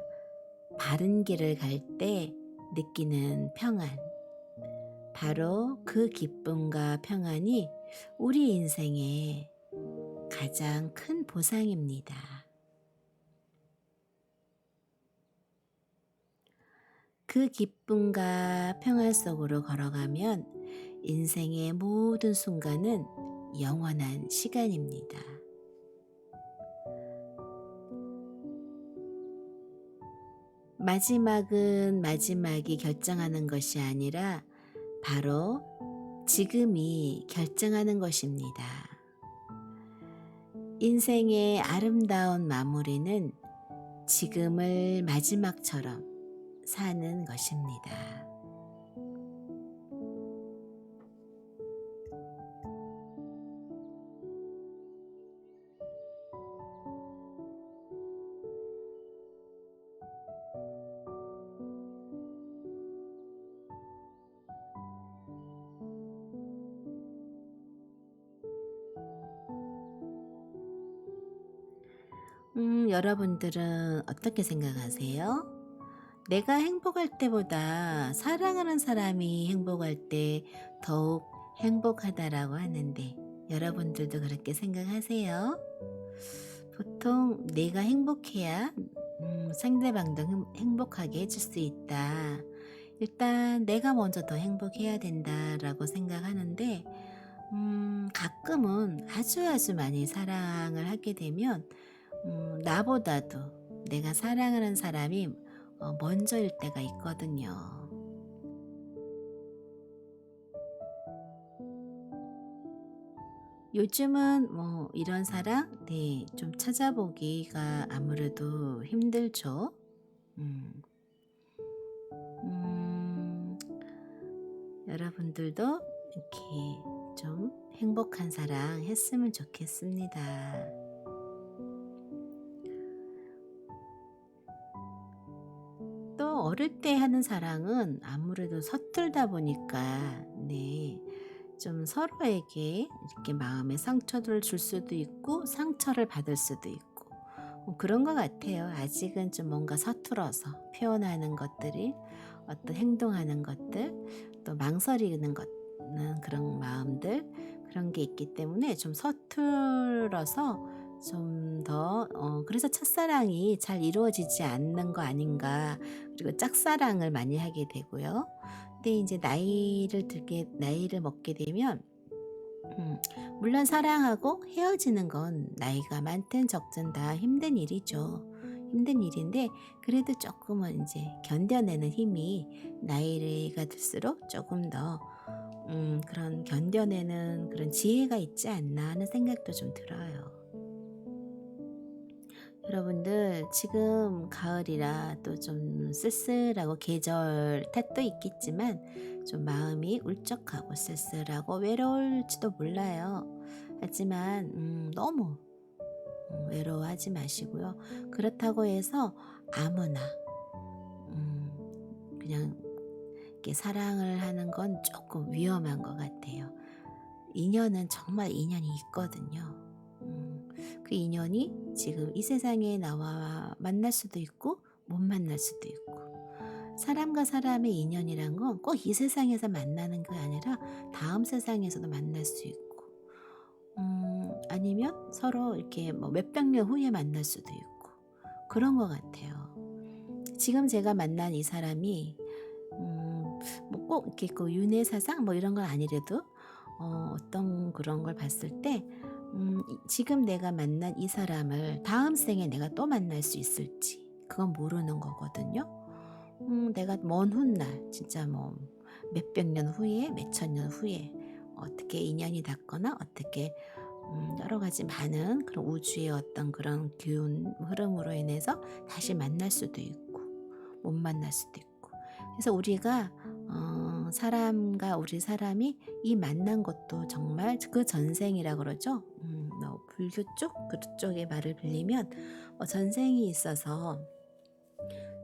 바른 길을 갈 때 느끼는 평안, 바로 그 기쁨과 평안이 우리 인생의 가장 큰 보상입니다. 그 기쁨과 평안 속으로 걸어가면 인생의 모든 순간은 영원한 시간입니다. 마지막은 마지막이 결정하는 것이 아니라 바로 지금이 결정하는 것입니다. 인생의 아름다운 마무리는 지금을 마지막처럼 사는 것입니다. 여러분들은 어떻게 생각하세요? 내가 행복할 때보다 사랑하는 사람이 행복할 때 더욱 행복하다라고 하는데, 여러분들도 그렇게 생각하세요? 보통 내가 행복해야 상대방도 행복하게 해줄 수 있다. 일단 내가 먼저 더 행복해야 된다라고 생각하는데, 가끔은 아주 많이 사랑을 하게 되면 나보다도 내가 사랑하는 사람이 먼저일 때가 있거든요. 요즘은 뭐 이런 사랑, 좀 찾아보기가 아무래도 힘들죠. 음, 음, 여러분들도 이렇게 좀 행복한 사랑 했으면 좋겠습니다. 또 어릴 때 하는 사랑은 아무래도 서툴다 보니까 좀 서로에게 이렇게 마음의 상처를 줄 수도 있고 상처를 받을 수도 있고 그런 것 같아요. 아직은 좀 뭔가 서툴어서 표현하는 것들이, 어떤 행동하는 것들, 또 망설이는 그런 마음들, 그런 게 있기 때문에 좀 서툴어서 좀 더 그래서 첫사랑이 잘 이루어지지 않는 거 아닌가. 그리고 짝사랑을 많이 하게 되고요. 근데 이제 나이를 먹게 되면 물론 사랑하고 헤어지는 건 나이가 많든 적든 다 힘든 일이죠. 힘든 일인데 그래도 조금은 이제 견뎌내는 힘이 나이가 들수록 조금 더 그런 견뎌내는 그런 지혜가 있지 않나 하는 생각도 좀 들어요. 여러분들 지금 가을이라 또 좀 쓸쓸하고 계절 탓도 있겠지만 좀 마음이 울적하고 쓸쓸하고 외로울지도 몰라요. 하지만 너무 외로워하지 마시고요. 그렇다고 해서 아무나 그냥 이렇게 사랑을 하는 건 조금 위험한 것 같아요. 인연은 정말 인연이 있거든요. 그 인연이 지금 이 세상에 나와 만날 수도 있고 못 만날 수도 있고, 사람과 사람의 인연이란 건 꼭 이 세상에서 만나는 게 아니라 다음 세상에서도 만날 수 있고, 아니면 서로 이렇게 뭐 몇백 년 후에 만날 수도 있고 그런 것 같아요. 지금 제가 만난 이 사람이 뭐 꼭 이렇게 그 윤회사상 뭐 이런 건 아니래도 어떤 그런 걸 봤을 때 지금 내가 만난 이 사람을 다음 생에 내가 또 만날 수 있을지 그건 모르는 거거든요. 내가 먼 훗날 진짜 뭐 몇백 년 후에 몇천 년 후에 어떻게 인연이 닿거나 어떻게 여러 가지 많은 그런 우주의 어떤 그런 기운 흐름으로 인해서 다시 만날 수도 있고 못 만날 수도 있고. 그래서 우리가 사람과 우리 사람이 이 만난 것도 정말 그 전생이라 그러죠. 불교 쪽 그쪽의 말을 빌리면 전생이 있어서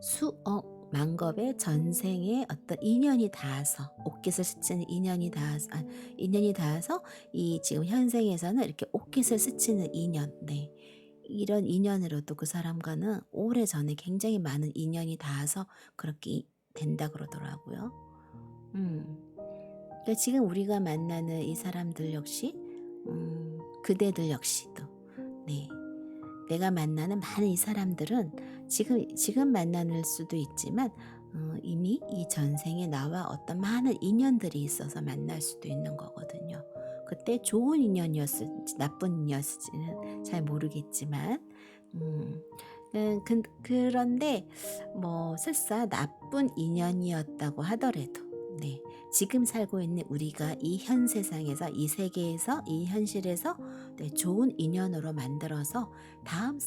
수억 만겁의 전생에 어떤 인연이 닿아서 옷깃을 스치는 인연이 닿아서 이 지금 현생에서는 이렇게 옷깃을 스치는 인연, 네, 이런 인연으로도 그 사람과는 오래전에 굉장히 많은 인연이 닿아서 그렇게 된다 그러더라고요. 음. 그러니까 지금 우리가 만나는 이 사람들 역시 그대들 역시도 네. 내가 만나는 많은 이 사람들은 지금 만날 수도 있지만 이미 이 전생에 나와 어떤 많은 인연들이 있어서 만날 수도 있는 거거든요. 그때 좋은 인연이었을지 나쁜 인연이었을지는 잘 모르겠지만 그런데 뭐 설사 나쁜 인연이었다고 하더라도 네, 지금 살고 있는 우리가 이 현 세상에서 이 세계에서 이 현실에서 네, 좋은 인연으로 만들어서 다음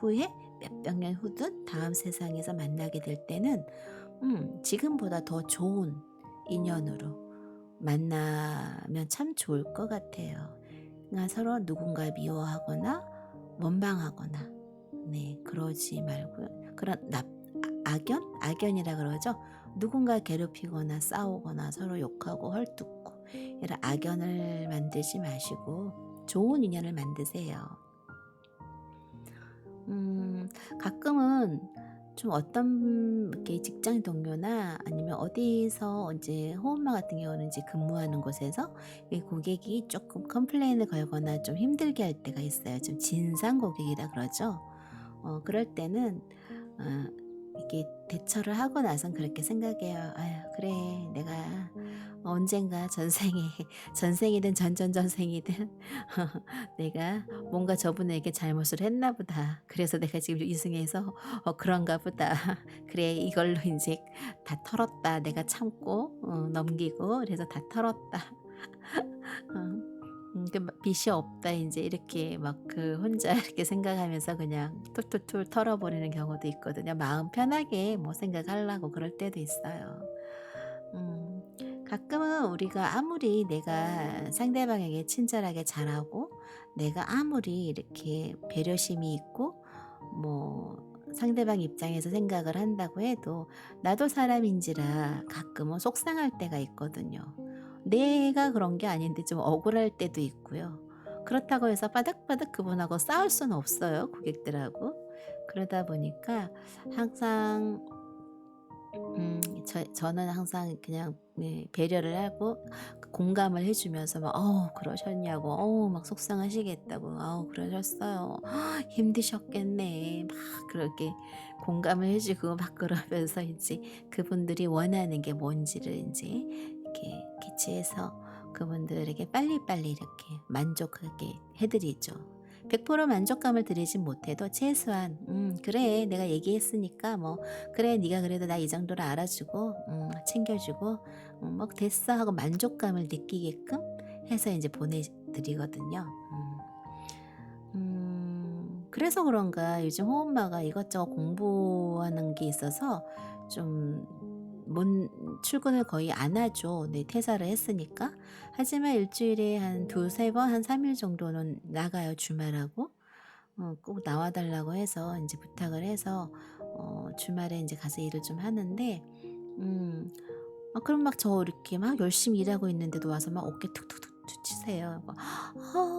후에 몇백 년 후든 다음 세상에서 만나게 될 때는 지금보다 더 좋은 인연으로 만나면 참 좋을 것 같아요. 그러니까 서로 누군가 미워하거나 원망하거나 네, 그러지 말고요. 그런 악연이라 그러죠. 누군가 괴롭히거나 싸우거나 서로 욕하고 헐뜯고 이런 악연을 만들지 마시고 좋은 인연을 만드세요. 가끔은 좀 어떤 이렇게 직장 동료나 아니면 어디서 이제 호흡마 같은 경우는 이제 근무하는 곳에서 이 고객이 조금 컴플레인을 걸거나 좀 힘들게 할 때가 있어요. 좀 진상 고객이라 그러죠. 그럴 때는 이렇게 대처를 하고 나선 그렇게 생각해요. 아유, 그래, 내가 언젠가 전생에 전생이든 전전전생이든 내가 뭔가 저분에게 잘못을 했나 보다. 그래서 내가 지금 이승해서 그런가 보다. 그래, 이걸로 이제 다 털었다. 내가 참고 넘기고 그래서 다 털었다. 빚이 없다 인제 이렇게 막 혼자 이렇게 생각하면서 그냥 툴툴툴 털어버리는 경우도 있거든요. 마음 편하게 뭐 생각하려고 그럴 때도 있어요. 음 가끔은 우리가 아무리 내가 상대방에게 친절하게 잘하고 내가 아무리 이렇게 배려심이 있고 뭐 상대방 입장에서 생각을 한다고 해도 나도 사람인지라 가끔은 속상할 때가 있거든요. 내가 그런 게 아닌데 좀 억울할 때도 있고요. 그렇다고 해서 바득바득 그분하고 싸울 수는 없어요, 고객들하고. 그러다 보니까 항상 저는 항상 그냥 네, 배려를 하고 공감을 해 주면서 막 그러셨냐고 막 속상하시겠다고 그러셨어요. 힘드셨겠네." 막 그렇게 공감을 해 주고 막 그러면서 이제 그분들이 원하는 게 뭔지를 인제 이렇게 캐치해서 그분들에게 빨리빨리 이렇게 만족하게 해 드리죠. 100% 만족감을 드리진 못해도 최소한 그래 내가 얘기했으니까 뭐 그래 네가 그래도 나 이 정도로 알아주고 챙겨주고 뭐 됐어 하고 만족감을 느끼게끔 해서 이제 보내드리거든요. 그래서 그런가 요즘 호엄마가 이것저것 공부하는 게 있어서 좀 출근을 거의 안 하죠. 네, 퇴사를 했으니까. 하지만 일주일에 한 두세 번, 한 3일 정도는 나가요, 주말하고. 꼭 나와 달라고 해서 인제 부탁을 해서 주말에 인제 가서 일을 좀 하는데 음 그럼 막 저 이렇게 막 열심히 일하고 있는데도 와서 막 어깨 툭툭툭툭 치세요. 막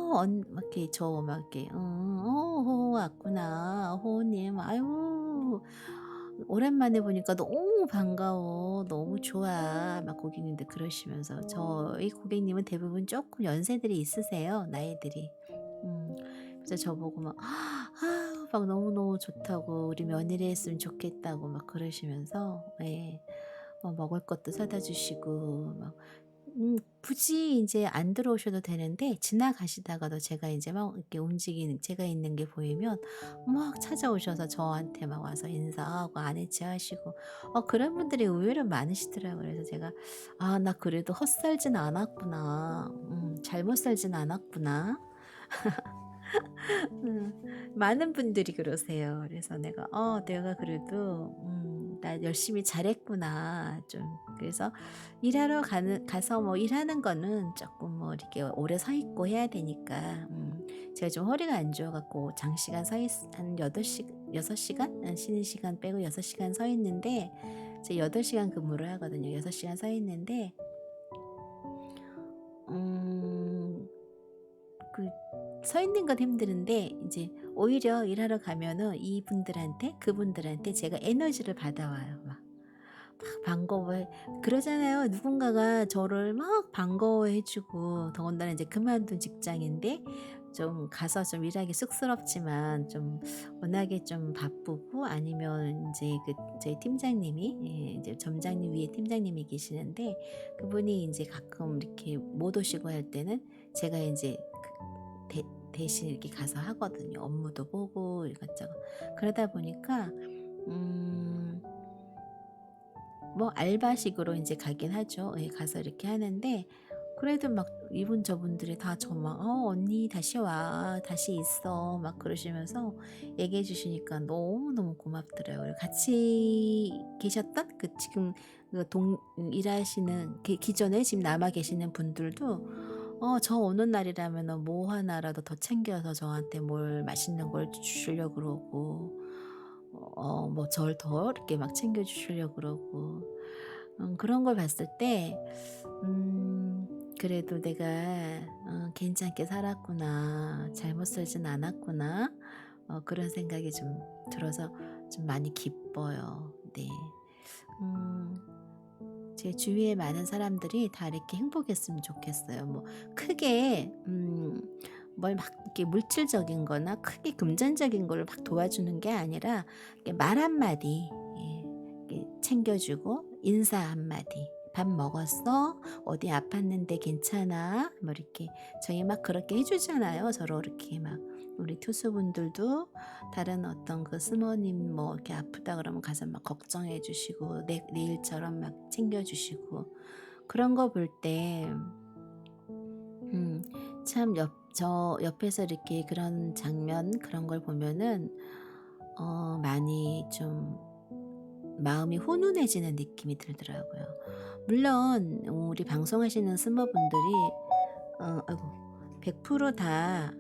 막 이렇게 저 막 이렇게 호호 왔구나. 호호님. 아유 오랜만에 보니까 너무 반가워. 너무 좋아." 막 고객님들 그러시면서 저희 고객님은 대부분 쪼끔 연세들이 있으세요, 나이들이. 그래서 저보고 막 막 너무너무 좋다고 "우리 며느리 했으면 좋겠다."고 막 그러시면서 예. 먹을 것도 사다 주시고 막 굳이 인제 안 들어오셔도 되는데 지나가시다가도 제가 인제 막 이렇게 움직이는 제가 있는 게 보이면 막 찾아오셔서 저한테 막 와서 인사하고 아는 체하시고 그런 분들이 의외로 많으시더라고요. 그래서 제가 '아 나 그래도 헛살진 않았구나. 잘못 살진 않았구나.' 음. 많은 분들이 그러세요. 그래서 내가 그래도 나 열심히 잘했구나.' 좀 그래서 일하러 가서 뭐 일하는 거는 쪼끔 뭐 이렇게 오래 서 있고 해야 되니까 제가 좀 허리가 안 좋아 갖고 장시간 서 있 한 6 시간? 쉬는 시간 빼고 6 시간 서 있는데 제가 8 시간 근무를 하거든요. 6 시간 서 있는데 음 그 서 있는 건 힘드는데 이제 오히려 일하러 가면은 그분들한테 제가 에너지를 받아와요. 막 반가워해 그러잖아요. 누군가가 저를 막 반가워해 주고 더군다나 이제 그만둔 직장인데 좀 가서 좀 일하기 쑥스럽지만 좀 워낙에 좀 바쁘고 아니면 인제 저희 팀장님이 이제 점장님 위에 팀장님이 계시는데 그분이 인제 가끔 이렇게 못 오시고 할 때는 제가 인제 대 대신 이렇게 가서 하거든요. 업무도 보고 이것저것. 그러다 보니까 음 뭐 알바식으로 인제 가긴 하죠. 예 가서 이렇게 하는데 그래도 막 이분 저분들이 다 저 막 언니 다시 와. 다시 있어." 막 그러시면서 얘기해 주시니까 너무너무 고맙더라고요. 같이 계셨던 그 지금 일하시는 기존에 지금 남아 계시는 분들도 저 오는 날이라면은 뭐 하나라도 더 챙겨서 저한테 뭘 맛있는 걸 주시려고 그러고 뭐 저를 더 이렇게 막 챙겨 주시려고 그러고 그런 걸 봤을 때 '그래도 내가 괜찮게 살았구나. 잘못 살진 않았구나.' 그런 생각이 좀 들어서 좀 많이 기뻐요. 네. 음 제 주위에 많은 사람들이 다 이렇게 행복했으면 좋겠어요. 뭐 크게 뭘 막 이렇게 물질적인 거나 크게 금전적인 걸 막 도와주는 게 아니라 이렇게 말 한마디 이렇게 챙겨 주고 인사 한마디 "밥 먹었어? 어디 아팠는데 괜찮아?" 뭐 이렇게 저희 막 그렇게 해 주잖아요. 서로 이렇게 막 우리 투수분들도 다른 어떤 그 스모님 뭐 이렇게 아프다 그러면 가서 막 걱정해 주시고 내 일처럼 막 챙겨 주시고 그런 거 볼 때 참 옆에서 이렇게 그런 장면 그런 걸 보면은 많이 좀 마음이 훈훈해지는 느낌이 들더라고요. 물론 우리 방송하시는 스모분들이 아이고 100%다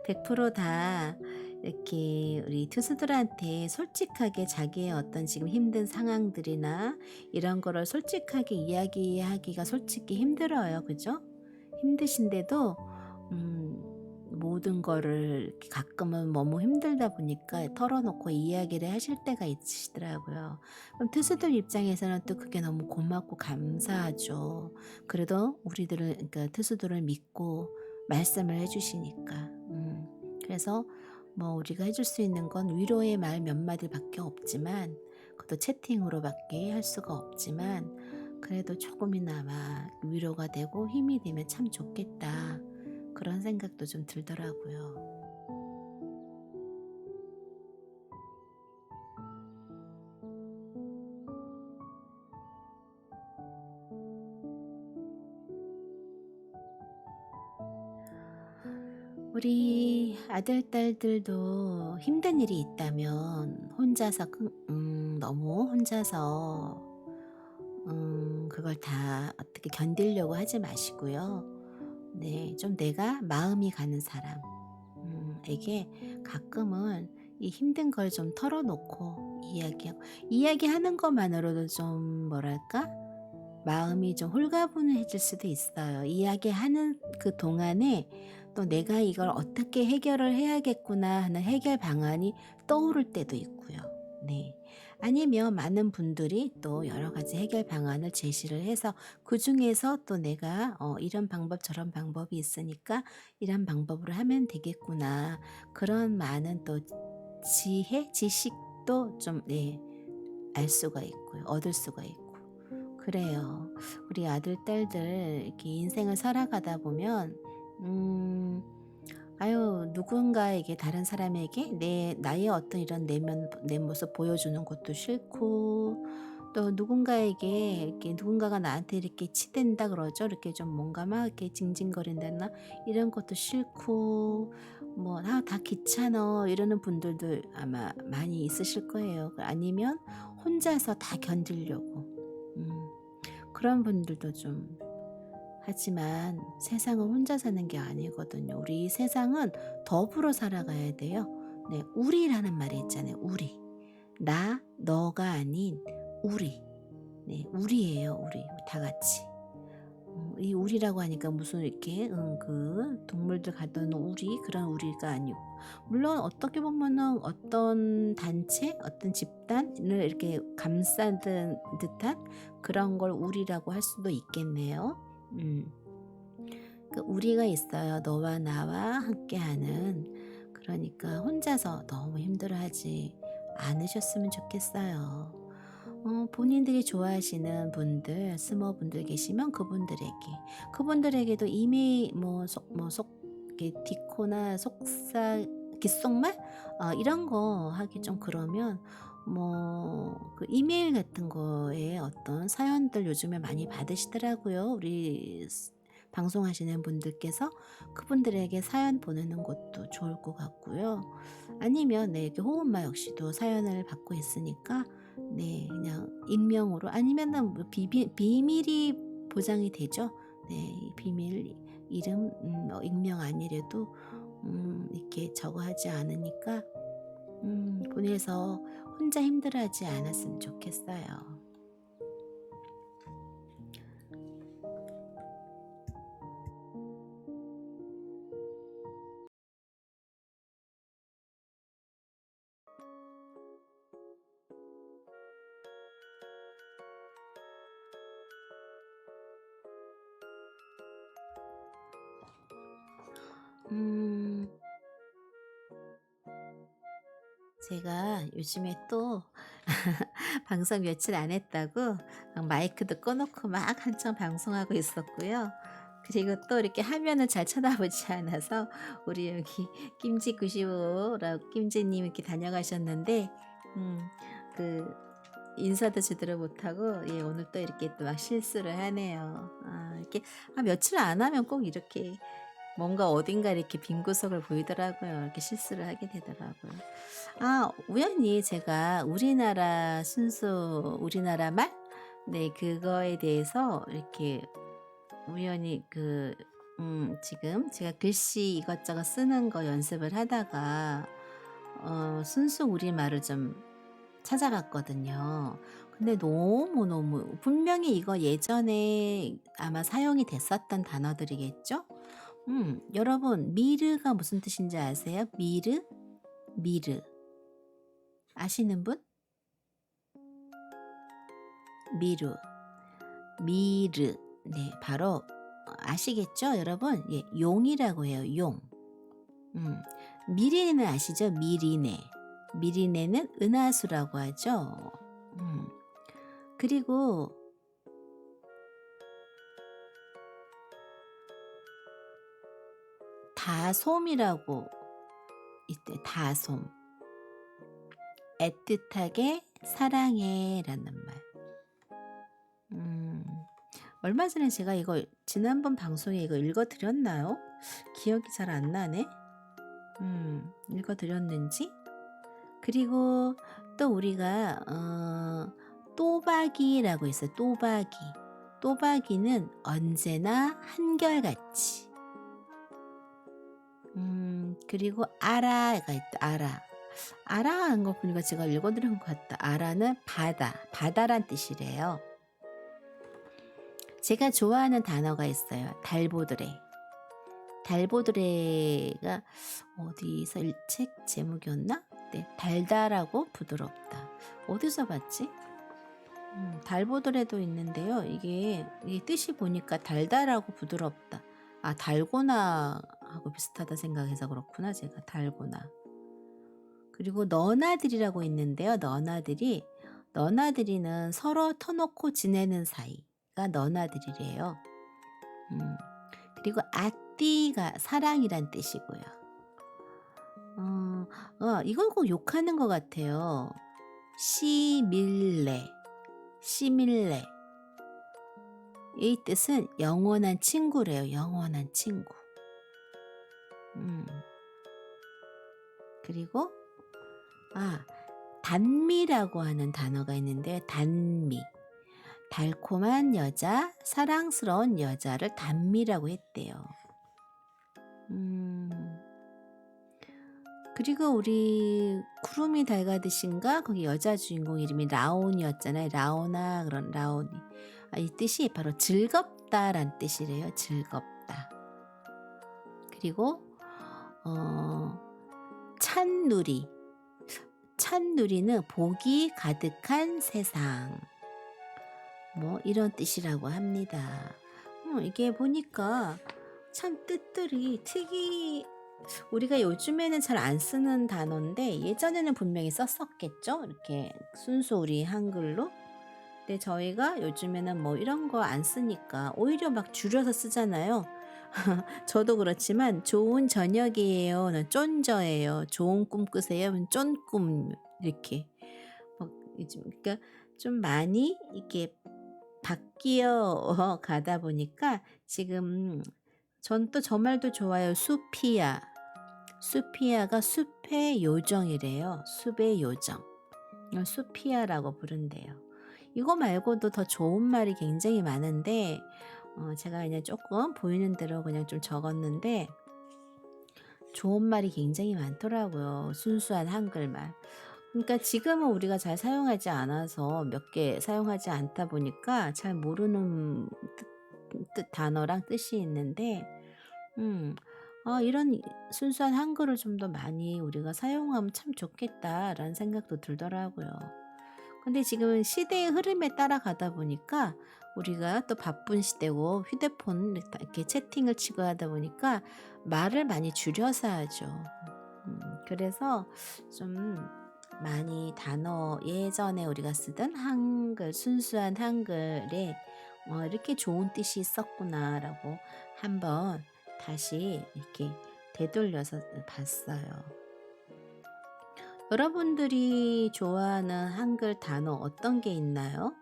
100%다 이렇게 우리 투수들한테 솔직하게 자기의 어떤 지금 힘든 상황들이나 이런 거를 솔직하게 이야기하기가 솔직히 힘들어요. 그죠? 힘드신데도 음 모든 거를 이렇게 가끔은 너무 힘들다 보니까 털어놓고 이야기를 하실 때가 있으시더라고요. 그럼 투수들 입장에서는 또 그게 너무 고맙고 감사하죠. 그래도 우리들을 그러니까 투수들을 믿고 말씀을 해 주시니까. 그래서 뭐 우리가 해줄 수 있는 건 위로의 말 몇 마디밖에 없지만 그것도 채팅으로밖에 할 수가 없지만 그래도 조금이나마 위로가 되고 힘이 되면 참 좋겠다. 그런 생각도 좀 들더라고요. 우리 아들, 딸들도 힘든 일이 있다면 혼자서 너무 혼자서 그걸 다 어떻게 견디려고 하지 마시고요. 네. 좀 내가 마음이 가는 사람 에게 가끔은 이 힘든 걸 좀 털어놓고 이야기하는 것만으로도 좀 뭐랄까? 마음이 좀 홀가분해질 수도 있어요. 이야기하는 그 동안에 또 '내가 이걸 어떻게 해결을 해야겠구나.' 하는 해결 방안이 떠오를 때도 있고요. 네. 아니면 많은 분들이 또 여러 가지 해결 방안을 제시를 해서 그중에서 또 내가 '이런 방법 저런 방법이 있으니까 이런 방법으로 하면 되겠구나.' 그런 많은 또 지식도 좀 알 수가 있고요. 얻을 수가 있고. 그래요. 우리 아들, 딸들 이렇게 인생을 살아가다 보면 음 아유 누군가에게 다른 사람에게 나의 어떤 이런 내 모습 보여주는 것도 싫고 또 누군가에게 이렇게 누군가가 나한테 이렇게 치댄다 그러죠. 이렇게 좀 뭔가 막 이렇게 징징거린다나 이런 것도 싫고 뭐 '아 다 귀찮아.' 이러는 분들도 아마 많이 있으실 거예요. 아니면 혼자서 다 견디려고. 음. 그런 분들도 좀 하지만 세상은 혼자 사는 게 아니거든요. 우리 이 세상은 더불어 살아가야 돼요. 네, 우리라는 말이 있잖아요. 우리. 너가 아닌 우리. 네, 우리예요. 우리 다 같이. 이 우리라고 하니까 무슨 이렇게 그 동물들 갖다 놓은 우리 그런 우리가 아니고 물론 어떻게 보면은 어떤 단체, 어떤 집단을 이렇게 감싸는 듯한 그런 걸 우리라고 할 수도 있겠네요. 음. 그 우리가 있어요. 너와 나와 함께하는. 그러니까 혼자서 너무 힘들어하지 않으셨으면 좋겠어요. 본인들이 좋아하시는 분들, 스모분들 계시면 그분들에게도 이미 이렇게 디코나 귓속말 이런 거 하기 좀 그러면 그 이메일 같은 거에 어떤 사연들 요즘에 많이 받으시더라고요. 우리 방송하시는 분들께서 그분들에게 사연 보내는 것도 좋을 것 같고요. 아니면 네, 이렇게 호흡마 역시도 사연을 받고 있으니까 네, 그냥 익명으로 아니면은 뭐 비밀이 보장이 되죠. 네, 이 비밀 이름 익명 아니래도 이렇게 저거 하지 않으니까 보내서 혼자 힘들어하지 않았으면 좋겠어요. 음, 제가 요즘에 또 방송 며칠 안 했다고 막 마이크도 꺼놓고 막 한참 방송하고 있었고요. 그리고 또 이렇게 화면을 잘 쳐다보지 않아서 우리 여기 김치95라고 김지님 이렇게 다녀가셨는데 음, 그 인사도 제대로 못하고 예, 오늘 또 이렇게 또 막 실수를 하네요. 이렇게 며칠 안 하면 꼭 이렇게 뭔가 어딘가 이렇게 빈 구석을 보이더라고요. 이렇게 실수를 하게 되더라고요. 우연히 제가 우리나라 말? 네, 그거에 대해서 이렇게 우연히 지금 제가 글씨 이것저것 쓰는 거 연습을 하다가 순수 우리말을 좀 찾아봤거든요. 근데 너무너무 분명히 이거 예전에 아마 사용이 됐었던 단어들이겠죠? 여러분 미르가 무슨 뜻인지 아세요? 미르? 미르. 아시는 분? 미르. 미르. 네, 바로 아시겠죠, 여러분? 예, 용이라고 해요. 용. 음. 미리네는 아시죠? 미리네. 미리네는 은하수라고 하죠. 음. 그리고 다솜이라고 있대. 다솜. 애틋하게 사랑해라는 말. 음. 얼마 전에 제가 이거 지난번 방송에 이거 읽어드렸나요? 기억이 잘 안 나네. 읽어드렸는지. 그리고 또 우리가 또박이라고 있어요. 또박이. 또박이는 언제나 한결같이. 그리고 아라가 있다. 아라. 아라 한 거 보니까 제가 읽어드린 것 같다. 아라는 바다란 뜻이래요. 제가 좋아하는 단어가 있어요. 달보드레. 달보드레가 어디서 책 제목이었나? 네, 달달하고 부드럽다. 어디서 봤지? 달보드레도 있는데요. 이게 뜻이 보니까 달달하고 부드럽다. 달고나하고 비슷하다 생각해서 그렇구나. 제가 달고나. 그리고 너나들이라고 있는데요. 너나들이 너나들이는 서로 터놓고 지내는 사이가 너나들이래요. 음. 그리고 아띠가 사랑이란 뜻이고요. 이건 꼭 욕하는 것 같아요. 시밀레, 시밀레. 이 뜻은 영원한 친구래요. 영원한 친구. 그리고 단미라고 하는 단어가 있는데, 단미. 달콤한 여자, 사랑스러운 여자를 단미라고 했대요. 그리고 우리 구름이 달가듯인가 거기 여자 주인공 이름이 라온이었잖아요. 라오나 그런 라온이. 이 뜻이 바로 즐겁다란 뜻이래요. 즐겁다. 그리고 찬누리. 찬누리는 복이 가득한 세상. 뭐 이런 뜻이라고 합니다. 이게 보니까 참 뜻들이 우리가 요즘에는 잘 안 쓰는 단어인데 예전에는 분명히 썼었겠죠. 이렇게 순수 우리 한글로. 근데 저희가 요즘에는 뭐 이런 거 안 쓰니까 오히려 막 줄여서 쓰잖아요. 저도 그렇지만 좋은 저녁이에요는 쫀저예요. 좋은 꿈 꾸세요는 쫀꿈 이렇게. 그러니까 좀 많이 이렇게 바뀌어 가다 보니까 지금 전 또 저 말도 좋아요. 수피아. 수피아가 숲의 요정이래요. 숲의 요정. 수피아라고 부른대요. 이거 말고도 더 좋은 말이 굉장히 많은데 제가 그냥 조금 보이는 대로 그냥 좀 적었는데 좋은 말이 굉장히 많더라고요. 순수한 한글말. 그러니까 지금은 우리가 잘 사용하지 않아서 몇 개 사용하지 않다 보니까 잘 모르는 단어랑 뜻이 있는데 이런 순수한 한글을 좀 더 많이 우리가 사용하면 참 좋겠다라는 생각도 들더라고요. 근데 지금 시대의 흐름에 따라가다 보니까 우리가 또 바쁜 시대고 휴대폰 이렇게 채팅을 치고 하다 보니까 말을 많이 줄여서 하죠. 그래서 좀 많이 단어 예전에 우리가 쓰던 한글 순수한 한글에 이렇게 좋은 뜻이 있었구나라고 한번 다시 이렇게 되돌려서 봤어요. 여러분들이 좋아하는 한글 단어 어떤 게 있나요?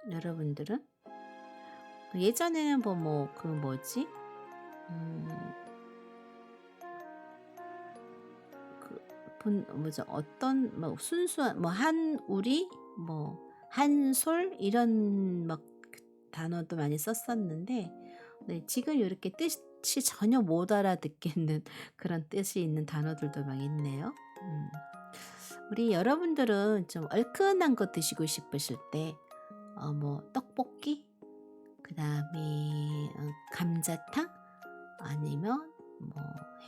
여러분들은? 예전에는 그 뭐지? 어떤 순수한 한우리 한솔 이런 단어도 많이 썼었는데 지금 이렇게 뜻이 전혀 못 알아듣겠는 그런 뜻이 있는 단어들도 막 있네요. 우리 여러분들은 좀 얼큰한 거 드시고 싶으실 때 떡볶이, 그 다음에 감자탕, 아니면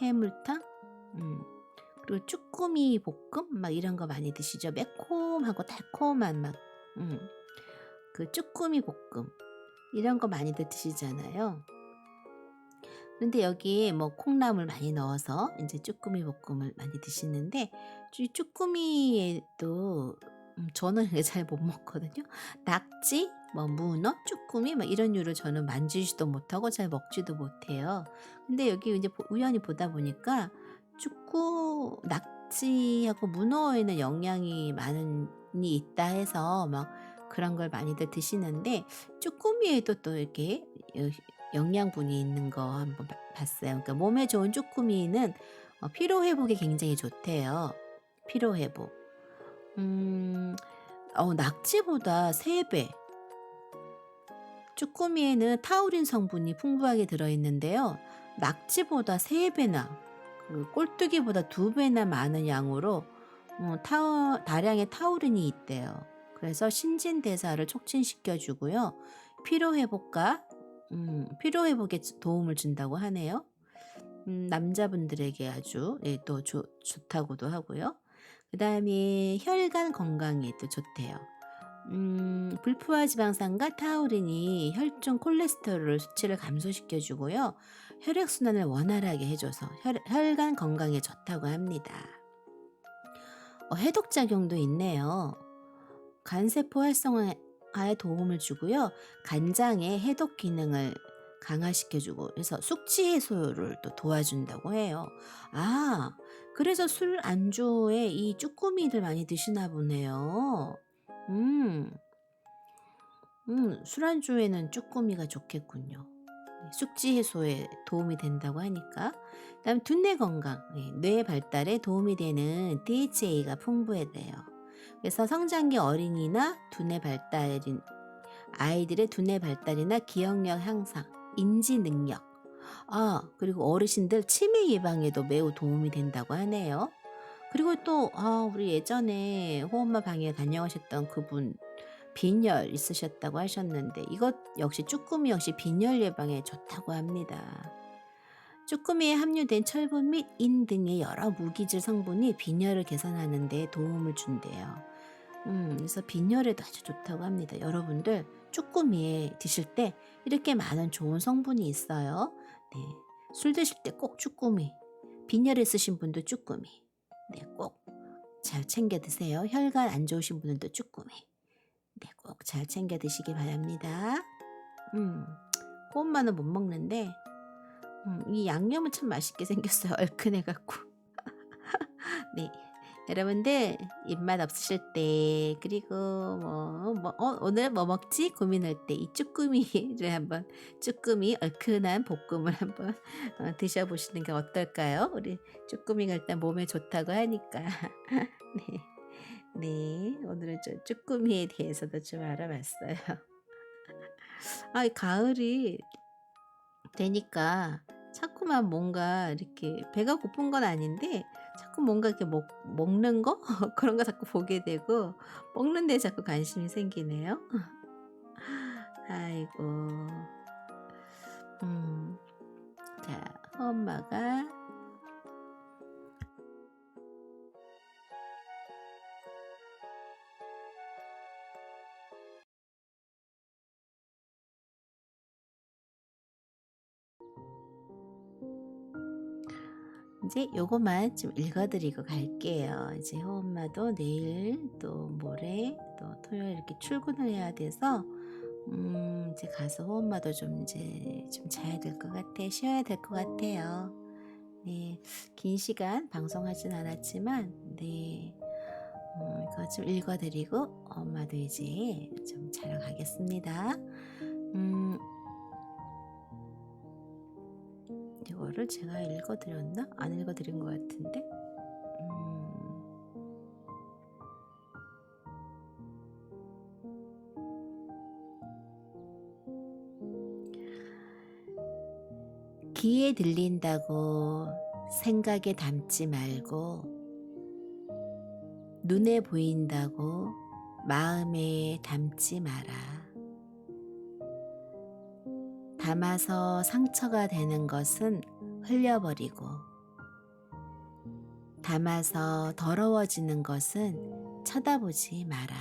해물탕, 그리고 쭈꾸미 볶음 이런 거 많이 드시죠. 매콤하고 달콤한 그 쭈꾸미 볶음 이런 거 많이들 드시잖아요. 그런데 여기에 콩나물 많이 넣어서 이제 쭈꾸미 볶음을 많이 드시는데 이 쭈꾸미에도 저는 잘 못 먹거든요. 낙지, 문어, 쭈꾸미 이런 류를 저는 만지지도 못하고 잘 먹지도 못해요. 근데 여기 이제 우연히 보다 보니까 낙지하고 문어에는 영양이 많이 있다 해서 그런 걸 많이들 드시는데 쭈꾸미에도 또 이렇게 영양분이 있는 거 한번 봤어요. 그러니까 몸에 좋은 쭈꾸미는 피로 회복에 굉장히 좋대요. 피로 회복. 낙지보다 3배. 쭈꾸미에는 타우린 성분이 풍부하게 들어있는데요. 낙지보다 3배나 꼴뚜기보다 2배나 많은 양으로 다량의 타우린이 있대요. 그래서 신진대사를 촉진시켜주고요. 피로회복에 도움을 준다고 하네요. 남자분들에게 아주 또 좋다고도 하고요. 그 다음에 혈관 건강에 또 좋대요. 불포화 지방산과 타우린이 혈중 콜레스테롤 수치를 감소시켜주고요. 혈액순환을 원활하게 해줘서 혈관 건강에 좋다고 합니다. 해독작용도 있네요. 간세포 활성화에 도움을 주고요. 간장의 해독 기능을 강화시켜 주고 그래서 숙취 해소를 또 도와준다고 해요. 아, 그래서 술 안주에 이 쭈꾸미를 많이 드시나 보네요. 음. 술안주에는 쭈꾸미가 좋겠군요. 네, 숙취 해소에 도움이 된다고 하니까. 그다음 두뇌 건강, 뇌 발달에 도움이 되는 DHA가 풍부해돼요. 그래서 성장기 어린이나 두뇌 발달인 아이들의 두뇌 발달이나 기억력 향상, 인지 능력, 그리고 어르신들 치매 예방에도 매우 도움이 된다고 하네요. 그리고 또 우리 예전에 호엄마 방에 다녀오셨던 그분 빈혈 있으셨다고 하셨는데 이것 역시 쭈꾸미 역시 빈혈 예방에 좋다고 합니다. 쭈꾸미에 함유된 철분 및 인 등의 여러 무기질 성분이 빈혈을 개선하는 데 도움을 준대요. 그래서 빈혈에도 아주 좋다고 합니다. 여러분들 쭈꾸미에 드실 때 이렇게 많은 좋은 성분이 있어요. 네. 술 드실 때 꼭 쭈꾸미, 빈혈 있으신 분도 쭈꾸미, 네, 꼭 잘 챙겨 드세요. 혈관 안 좋으신 분들도 쭈꾸미, 네, 꼭 잘 챙겨 드시기 바랍니다. 호엄마는 못 먹는데 이 양념은 참 맛있게 생겼어요. 얼큰해 갖고. 네. 여러분들 입맛 없으실 때 그리고 오늘 뭐 먹지 고민할 때 이 쭈꾸미를 한번 쭈꾸미 얼큰한 볶음을 한번 드셔보시는 게 어떨까요? 우리 쭈꾸미가 일단 몸에 좋다고 하니까. 네. 네, 오늘은 좀 쭈꾸미에 대해서도 좀 알아봤어요. 이 가을이 되니까 자꾸만 뭔가 이렇게 배가 고픈 건 아닌데 자꾸 뭔가 이렇게 먹는 거 그런 거 자꾸 보게 되고 먹는 데 자꾸 관심이 생기네요. 아이고. 자, 엄마가 이제 요거만 좀 읽어드리고 갈게요. 이제 엄마도 내일 또 모레 또 토요일 이렇게 출근을 해야 돼서 이제 가서 호엄마도 좀 이제 좀 자야 될 것 같아. 쉬어야 될 것 같아요. 네, 긴 시간 방송하진 않았지만 네, 이거 좀 읽어드리고 엄마도 이제 좀 자러 가겠습니다. 음, 이거를 제가 읽어드렸나? 안 읽어드린 것 같은데. 귀에 들린다고 생각에 담지 말고 눈에 보인다고 마음에 담지 마라. 담아서 상처가 되는 것은 흘려버리고 담아서 더러워지는 것은 쳐다보지 마라.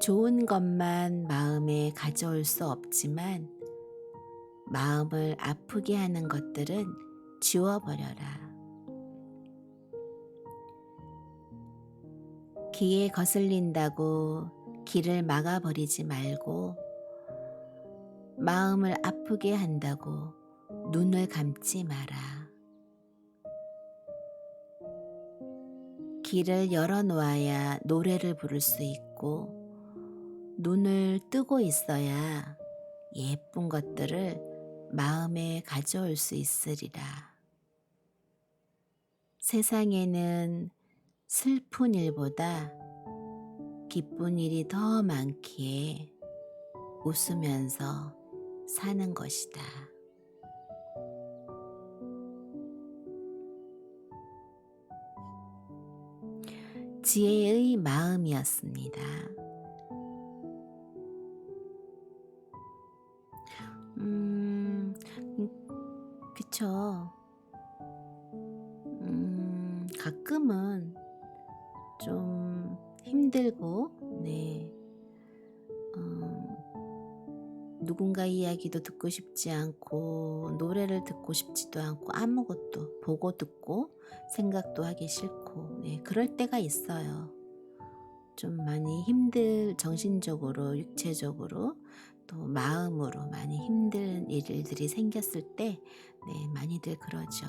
좋은 것만 마음에 가져올 수 없지만 마음을 아프게 하는 것들은 지워버려라. 귀에 거슬린다고 귀를 막아버리지 말고 마음을 아프게 한다고 눈을 감지 마라. 귀를 열어놓아야 노래를 부를 수 있고 눈을 뜨고 있어야 예쁜 것들을 마음에 가져올 수 있으리라. 세상에는 슬픈 일보다 기쁜 일이 더 많기에 웃으면서 사는 것이다. 지혜의 마음이었습니다. 그쵸. 가끔은 좀 힘들고, 네, 누군가 이야기도 듣고 싶지 않고 노래를 듣고 싶지도 않고 아무것도 보고 듣고 생각도 하기 싫고 네, 그럴 때가 있어요. 좀 많이 정신적으로, 육체적으로 또 마음으로 많이 힘든 일들이 생겼을 때 네, 많이들 그러죠.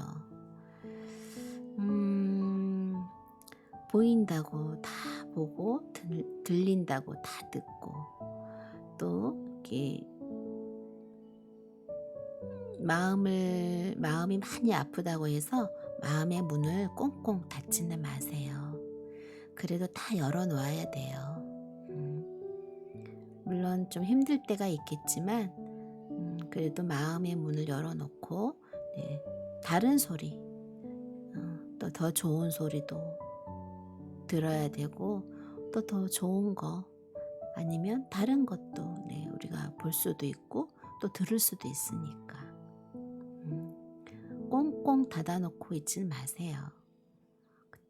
음, 보인다고 다 보고 들린다고 다 듣고 또 이렇게 마음이 많이 아프다고 해서 마음의 문을 꽁꽁 닫지는 마세요. 그래도 다 열어놓아야 돼요. 물론 좀 힘들 때가 있겠지만 그래도 마음의 문을 열어놓고 네, 다른 소리 또 더 좋은 소리도 들어야 되고 또 더 좋은 거 아니면 다른 것도 네, 우리가 볼 수도 있고 또 들을 수도 있으니까 꽁꽁 닫아놓고 있지 마세요.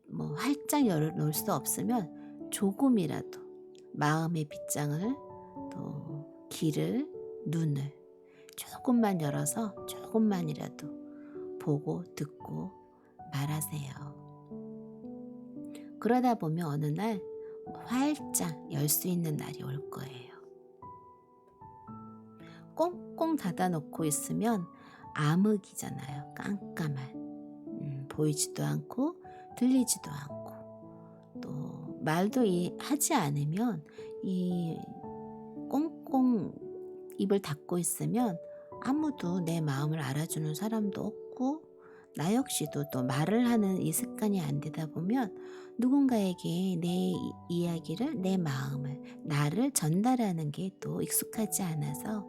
뭐 활짝 열어놓을 수 없으면 조금이라도 마음의 빗장을 또 귀를 눈을 조금만 열어서 조금만이라도 보고 듣고 말하세요. 그러다 보면 어느 날 활짝 열 수 있는 날이 올 거예요. 꽁꽁 닫아놓고 있으면 암흑이잖아요. 깜깜한 보이지도 않고 들리지도 않고 또 말도 하지 않으면 이 꽁꽁 입을 닫고 있으면 아무도 내 마음을 알아주는 사람도 없고 나 역시도 또 말을 하는 이 습관이 안 되다 보면 누군가에게 내 이야기를 내 마음을 나를 전달하는 게 또 익숙하지 않아서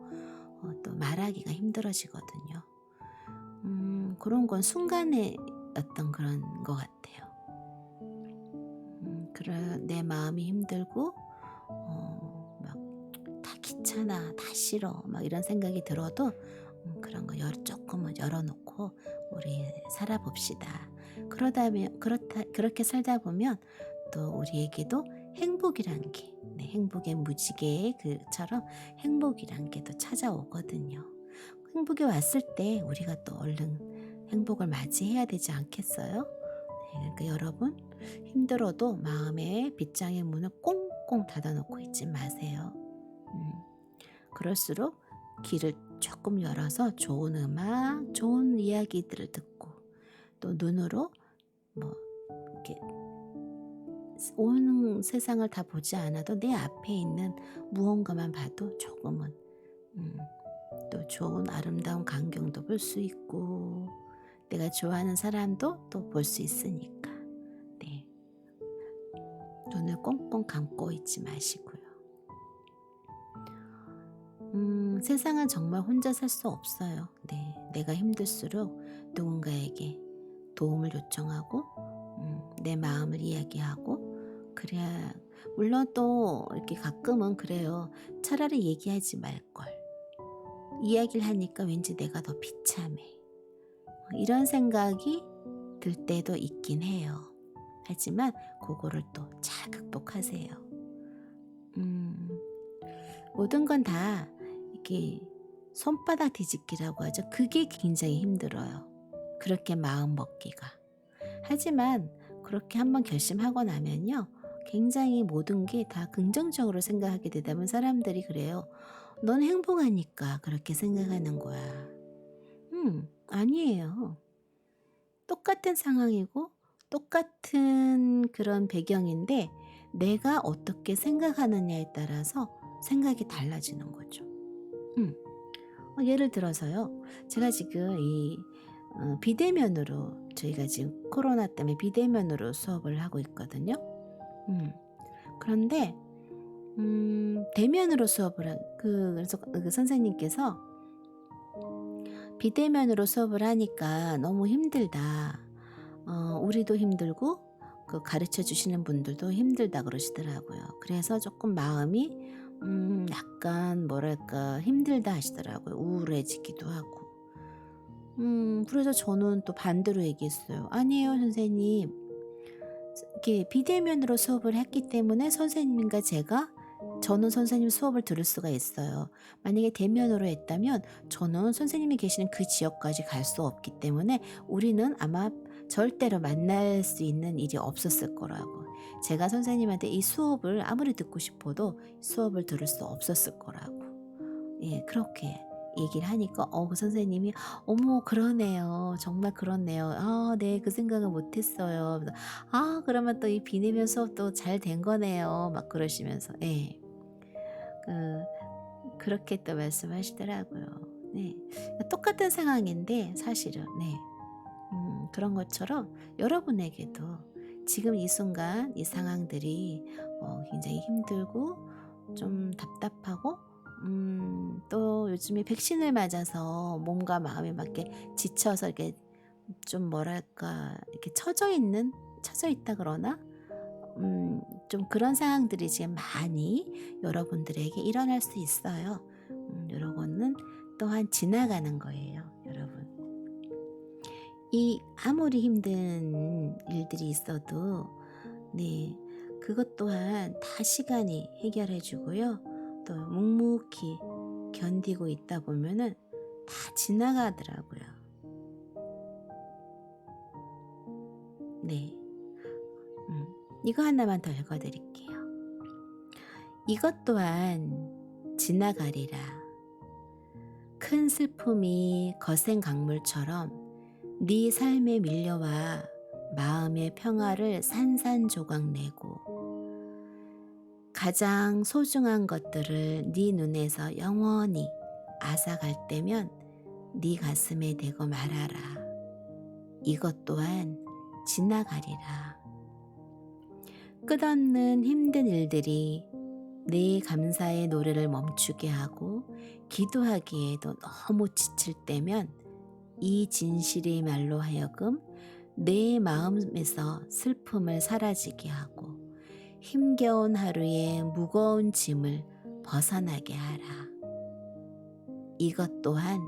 또 말하기가 힘들어지거든요. 그런 건 순간의 어떤 그런 것 같아요. 내 마음이 힘들고 막 다 귀찮아, 다 싫어, 막 이런 생각이 들어도 그런 거 조금은 열어놓고 우리 살아봅시다. 그렇게 살다 보면 또 우리에게도 행복이란 게, 네, 행복의 무지개 그처럼 행복이란 게 또 찾아오거든요. 행복이 왔을 때 우리가 또 얼른 행복을 맞이해야 되지 않겠어요? 네, 그러니까 여러분 힘들어도 마음의 빗장의 문을 꽁꽁 닫아놓고 있지 마세요. 그럴수록 귀를 조금 열어서 좋은 음악, 좋은 이야기들을 듣고 또 눈으로 뭐 이렇게 온 세상을 다 보지 않아도 내 앞에 있는 무언가만 봐도 조금은 또 좋은 아름다운 광경도 볼 수 있고 내가 좋아하는 사람도 또 볼 수 있으니까 네. 눈을 꽁꽁 감고 있지 마시고요. 세상은 정말 혼자 살 수 없어요. 네, 내가 힘들수록 누군가에게 도움을 요청하고 내 마음을 이야기하고 그래야 물론 또 이렇게 가끔은 그래요. 차라리 얘기하지 말걸. 이야기를 하니까 왠지 내가 더 비참해. 이런 생각이 들 때도 있긴 해요. 하지만 그거를 또 잘 극복하세요. 모든 건 다 이렇게 손바닥 뒤집기라고 하죠. 그게 굉장히 힘들어요. 그렇게 마음 먹기가. 하지만 그렇게 한번 결심하고 나면요. 굉장히 모든 게 다 긍정적으로 생각하게 되다 보면 사람들이 그래요. 넌 행복하니까 그렇게 생각하는 거야. 아니에요. 똑같은 상황이고 똑같은 그런 배경인데 내가 어떻게 생각하느냐에 따라서 생각이 달라지는 거죠. 예를 들어서요. 제가 지금 이 비대면으로 저희가 지금 코로나 때문에 비대면으로 수업을 하고 있거든요. 그런데 대면으로 수업을 그래서 그 선생님께서 비대면으로 수업을 하니까 너무 힘들다. 우리도 힘들고 그 가르쳐 주시는 분들도 힘들다 그러시더라고요. 그래서 조금 마음이 약간 뭐랄까 힘들다 하시더라고요. 우울해지기도 하고. 그래서 저는 또 반대로 얘기했어요. 아니에요, 선생님. 이렇게 비대면으로 수업을 했기 때문에 선생님과 제가 저는 선생님 수업을 들을 수가 있어요. 만약에 대면으로 했다면 저는 선생님이 계시는 그 지역까지 갈 수 없기 때문에 우리는 아마 절대로 만날 수 있는 일이 없었을 거라고. 제가 선생님한테 이 수업을 아무리 듣고 싶어도 수업을 들을 수 없었을 거라고. 예, 그렇게 얘기를 하니까 그 선생님이 "어머 그러네요. 정말 그렇네요. 아 네. 그 생각은 못 했어요." 그래서 "아 그러면 또 이 비 내면 수업도 잘 된 거네요." 막 그러시면서 예. 그 그렇게 또 말씀하시더라고요. 네. 똑같은 상황인데 사실은 네. 그런 것처럼 여러분에게도 지금 이 순간 이 상황들이 굉장히 힘들고 좀 답답하고 또 요즘에 백신을 맞아서 몸과 마음이 막 이렇게 지쳐서 이렇게 좀 뭐랄까 이렇게 처져 있다 그러나 좀 그런 상황들이 지금 많이 여러분들에게 일어날 수 있어요. 요거는 또한 지나가는 거예요, 여러분. 이 아무리 힘든 일들이 있어도 네 그것 또한 다 시간이 해결해 주고요. 또 묵묵히 견디고 있다 보면은 다 지나가더라고요. 네. 음. 이거 하나만 더 읽어 드릴게요. 이것 또한 지나가리라. 큰 슬픔이 거센 강물처럼 네 삶에 밀려와 마음의 평화를 산산조각 내고 가장 소중한 것들을 네 눈에서 영원히 앗아갈 때면 네 가슴에 대고 말하라. 이것 또한 지나가리라. 끝없는 힘든 일들이 내 감사의 노래를 멈추게 하고 기도하기에도 너무 지칠 때면 이 진실의 말로 하여금 내 마음에서 슬픔을 사라지게 하고 힘겨운 하루의 무거운 짐을 벗어나게 하라. 이것 또한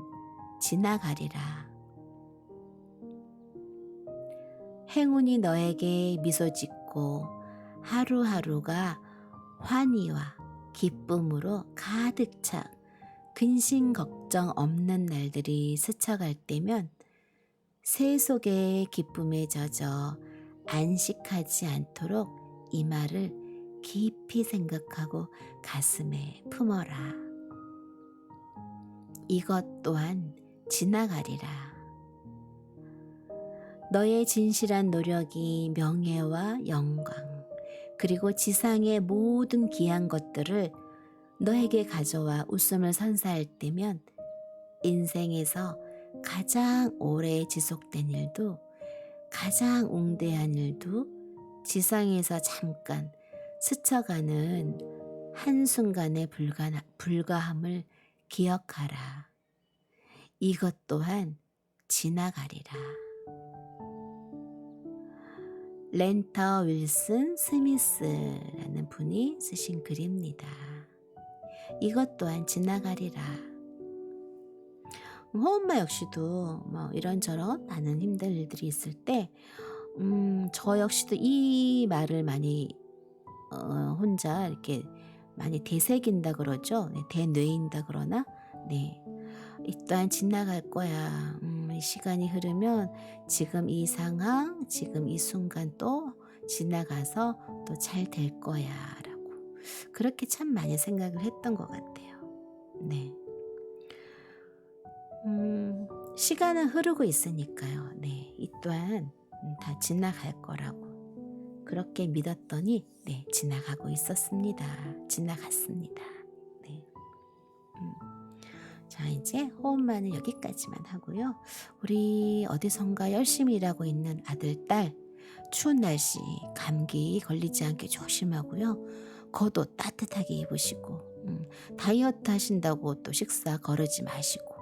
지나가리라. 행운이 너에게 미소 짓고 하루하루가 환희와 기쁨으로 가득 차 근심 걱정 없는 날들이 스쳐갈 때면 새 속의 기쁨에 젖어 안식하지 않도록 이 말을 깊이 생각하고 가슴에 품어라. 이것 또한 지나가리라. 너의 진실한 노력이 명예와 영광 그리고 지상의 모든 귀한 것들을 너에게 가져와 웃음을 선사할 때면 인생에서 가장 오래 지속된 일도 가장 웅대한 일도 지상에서 잠깐 스쳐가는 한순간의 불가함을 기억하라. 이것 또한 지나가리라. 렌터 윌슨 스미스라는 분이 쓰신 글입니다. 이것 또한 지나가리라. 호엄마 역시도 뭐 이런저런 많은 힘든 일들이 있을 때 저 역시도 이 말을 많이 혼자 이렇게 많이 되새긴다 그러죠. 네, 되뇌인다 그러나 네. 이 또한 지나갈 거야. 이 시간이 흐르면 지금 이 상황, 지금 이 순간 또 지나가서 또 잘 될 거야 라고 그렇게 참 많이 생각을 했던 것 같아요. 네. 시간은 흐르고 있으니까요. 네. 이 또한 다 지나갈 거라고 그렇게 믿었더니 네, 지나가고 있었습니다. 지나갔습니다. 네. 자, 이제 호흡만은 여기까지만 하고요. 우리 어디선가 열심히 일하고 있는 아들, 딸, 추운 날씨, 감기 걸리지 않게 조심하고요. 겉옷 따뜻하게 입으시고, 다이어트 하신다고 또 식사 거르지 마시고,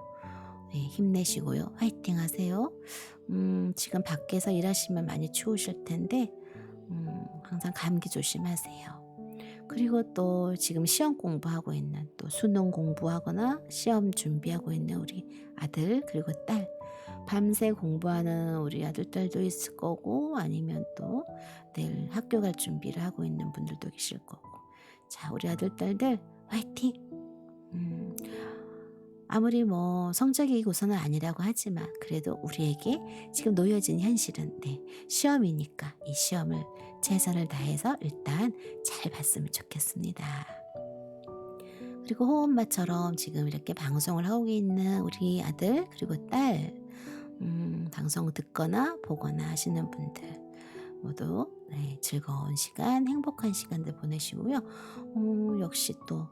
네, 힘내시고요. 화이팅 하세요. 지금 밖에서 일하시면 많이 추우실 텐데, 항상 감기 조심하세요. 그리고 또 지금 시험 공부하고 있는 또 수능 공부하거나 시험 준비하고 있는 우리 아들 그리고 딸 밤새 공부하는 우리 아들 딸도 있을 거고 아니면 또 내일 학교 갈 준비를 하고 있는 분들도 계실 거고 자, 우리 아들, 딸들 화이팅! 음, 아무리 뭐 성적이 우선은 아니라고 하지만 그래도 우리에게 지금 놓여진 현실은 시험이니까 이 시험을 최선을 다해서 일단 잘 봤으면 좋겠습니다. 그리고 호엄마처럼 지금 이렇게 방송을 하고 있는 우리 아들 그리고 딸 방송 듣거나 보거나 하시는 분들 모두 즐거운 시간, 행복한 시간들 보내시고요. 역시 또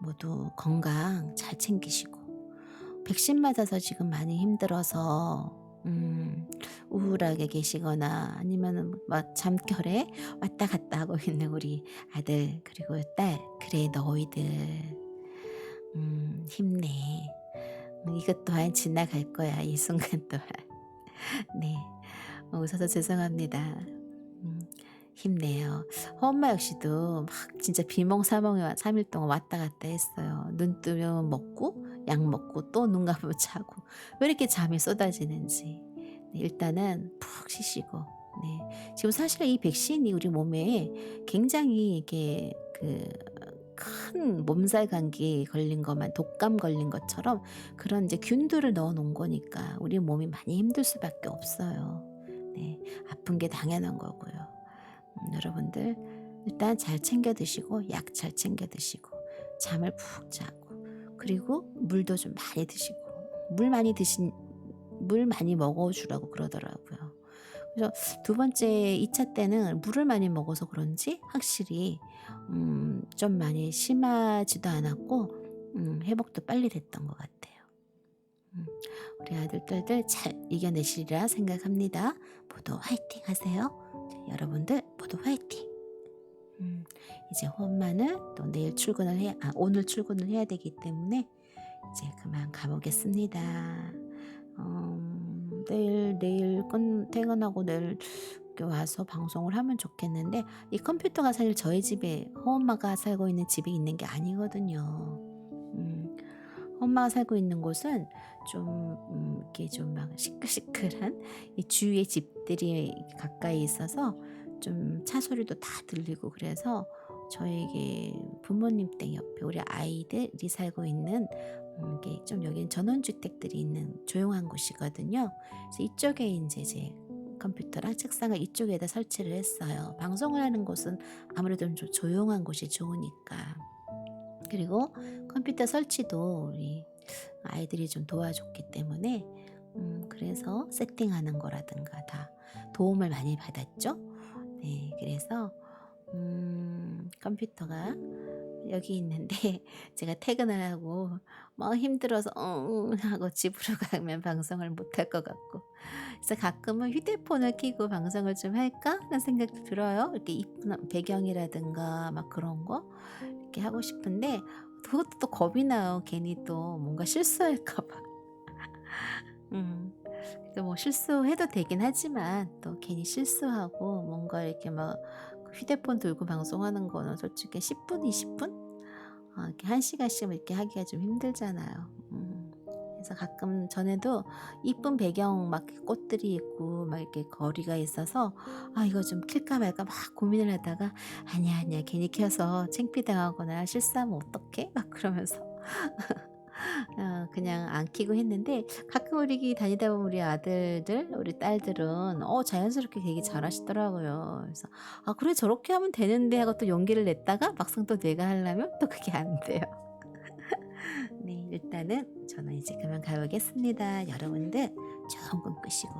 모두 건강 잘 챙기시고 백신 맞아서 지금 많이 힘들어서 우울하게 계시거나 아니면은 막 잠결에 왔다 갔다 하고 있는 우리 아들 그리고 딸, 그래 너희들 힘내. 이것 또한 지나갈 거야 이 순간 또한. 네. 웃어서 죄송합니다. 힘내요. 엄마 역시도 막 진짜 비몽사몽에 3일 동안 왔다 갔다 했어요. 눈 뜨면 먹고 약 먹고 또 눈 감으면 자고 왜 이렇게 잠이 쏟아지는지. 네, 일단은 푹 쉬시고. 네. 지금 사실 이 백신이 우리 몸에 굉장히 이게 큰 몸살 감기 걸린 것만 독감 걸린 것처럼 그런 이제 균들을 넣어 놓은 거니까 우리 몸이 많이 힘들 수밖에 없어요. 네. 아픈 게 당연한 거고요. 여러분들 일단 잘 챙겨 드시고 약 잘 챙겨 드시고 잠을 푹 자고 그리고 물도 좀 많이 드시고 물 많이 먹어 주라고 그러더라고요. 그래서 두 번째 2차 때는 물을 많이 먹어서 그런지 확실히 좀 많이 심하지도 않았고 회복도 빨리 됐던 것 같아요. 음, 우리 아들 딸들 잘 이겨내시리라 생각합니다. 모두 화이팅 하세요. 자, 여러분들 모두 화이팅. 이제 엄마는 또 오늘 출근을 해야 되기 때문에 이제 그만 가보겠습니다. 내일 퇴근하고 내일 이렇게 와서 방송을 하면 좋겠는데 이 컴퓨터가 사실 저희 집에 엄마가 살고 있는 집에 있는 게 아니거든요. 엄마가 살고 있는 곳은 좀 이렇게 좀 막 시끌시끌한 이 주위의 집들이 가까이 있어서 좀 차 소리도 다 들리고 그래서 저에게 부모님 댁 옆에 우리 아이들이 살고 있는 이게 좀 여기는 전원주택들이 있는 조용한 곳이거든요. 그래서 이쪽에 이제 제 컴퓨터랑 책상을 이쪽에다 설치를 했어요. 방송을 하는 곳은 아무래도 좀 조용한 곳이 좋으니까. 그리고 컴퓨터 설치도 우리 아이들이 좀 도와줬기 때문에 그래서 세팅하는 거라든가 다 도움을 많이 받았죠. 네, 그래서 컴퓨터가 여기 있는데 제가 퇴근을 하고 막 힘들어서 하고 집으로 가면 방송을 못 할 것 같고 그래서 가끔은 휴대폰을 켜고 방송을 좀 할까 하는 생각도 들어요. 이렇게 이쁜 배경이라든가 막 그런 거 이렇게 하고 싶은데 그것도 또 겁이 나요. 괜히 또 뭔가 실수할까 봐. 그래서 뭐 실수해도 되긴 하지만 또 괜히 실수하고 뭔가 이렇게 막 휴대폰 들고 방송하는 거는 솔직히 10분, 20분? 이렇게 1시간씩 이렇게 하기가 좀 힘들잖아요. 그래서 가끔 전에도 이쁜 배경 막 꽃들이 있고 막 이렇게 거리가 있어서 이거 좀 킬까 말까 막 고민을 하다가 아니야 아니야 괜히 켜서 창피당하거나 실수하면 어떡해? 막 그러면서 그냥 안 켜고 했는데 가끔 우리 다니다 보면 우리 아들들 우리 딸들은 자연스럽게 되게 잘하시더라고요. 그래서 그래 저렇게 하면 되는데 하고 또 용기를 냈다가 막상 또 내가 하려면 또 그게 안 돼요. 네, 일단은 저는 이제 그만 가보겠습니다. 여러분들 좋은 꿈 꾸시고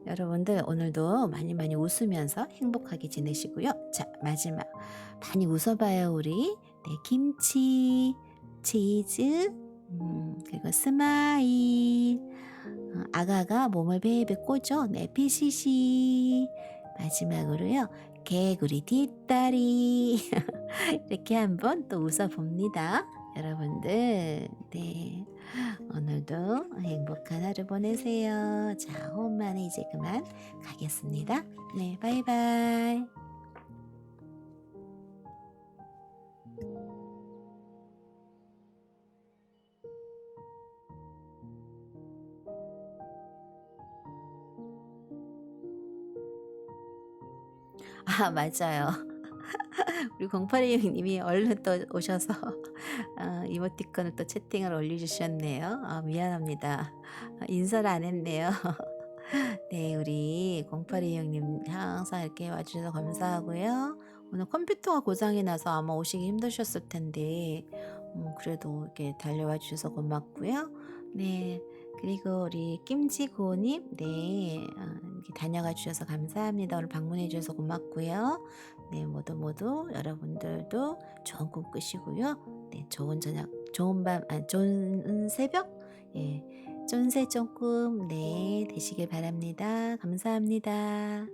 여러분들 오늘도 많이 많이 웃으면서 행복하게 지내시고요. 자, 마지막 많이 웃어봐요 우리. 네, 김치, 치즈, 그리고 스마일, 아가가 몸을 베베 꼬죠. 네, 피시시. 마지막으로요. 개구리 뒷다리. 이렇게 한번 또 웃어봅니다. 여러분들, 네. 오늘도 행복한 하루 보내세요. 자, 엄마는 이제 그만 가겠습니다. 네, 바이바이. 맞아요. 우리 0826 님이 얼른 또 오셔서 이모티콘을 또 채팅을 올려주셨네요. 미안합니다. 인사를 안 했네요. 네, 우리 0826 님 항상 이렇게 와주셔서 감사하고요. 오늘 컴퓨터가 고장이 나서 아마 오시기 힘드셨을 텐데 그래도 이렇게 달려와 주셔서 고맙고요. 네, 그리고 우리 김지고님, 네, 이렇게 다녀가 주셔서 감사합니다. 오늘 방문해 주셔서 고맙고요. 네, 모두 여러분들도 좋은 꿈 꾸시고요. 네, 좋은 저녁, 좋은 밤, 좋은 새벽, 예, 쫀새 쪼끔 네 되시길 바랍니다. 감사합니다.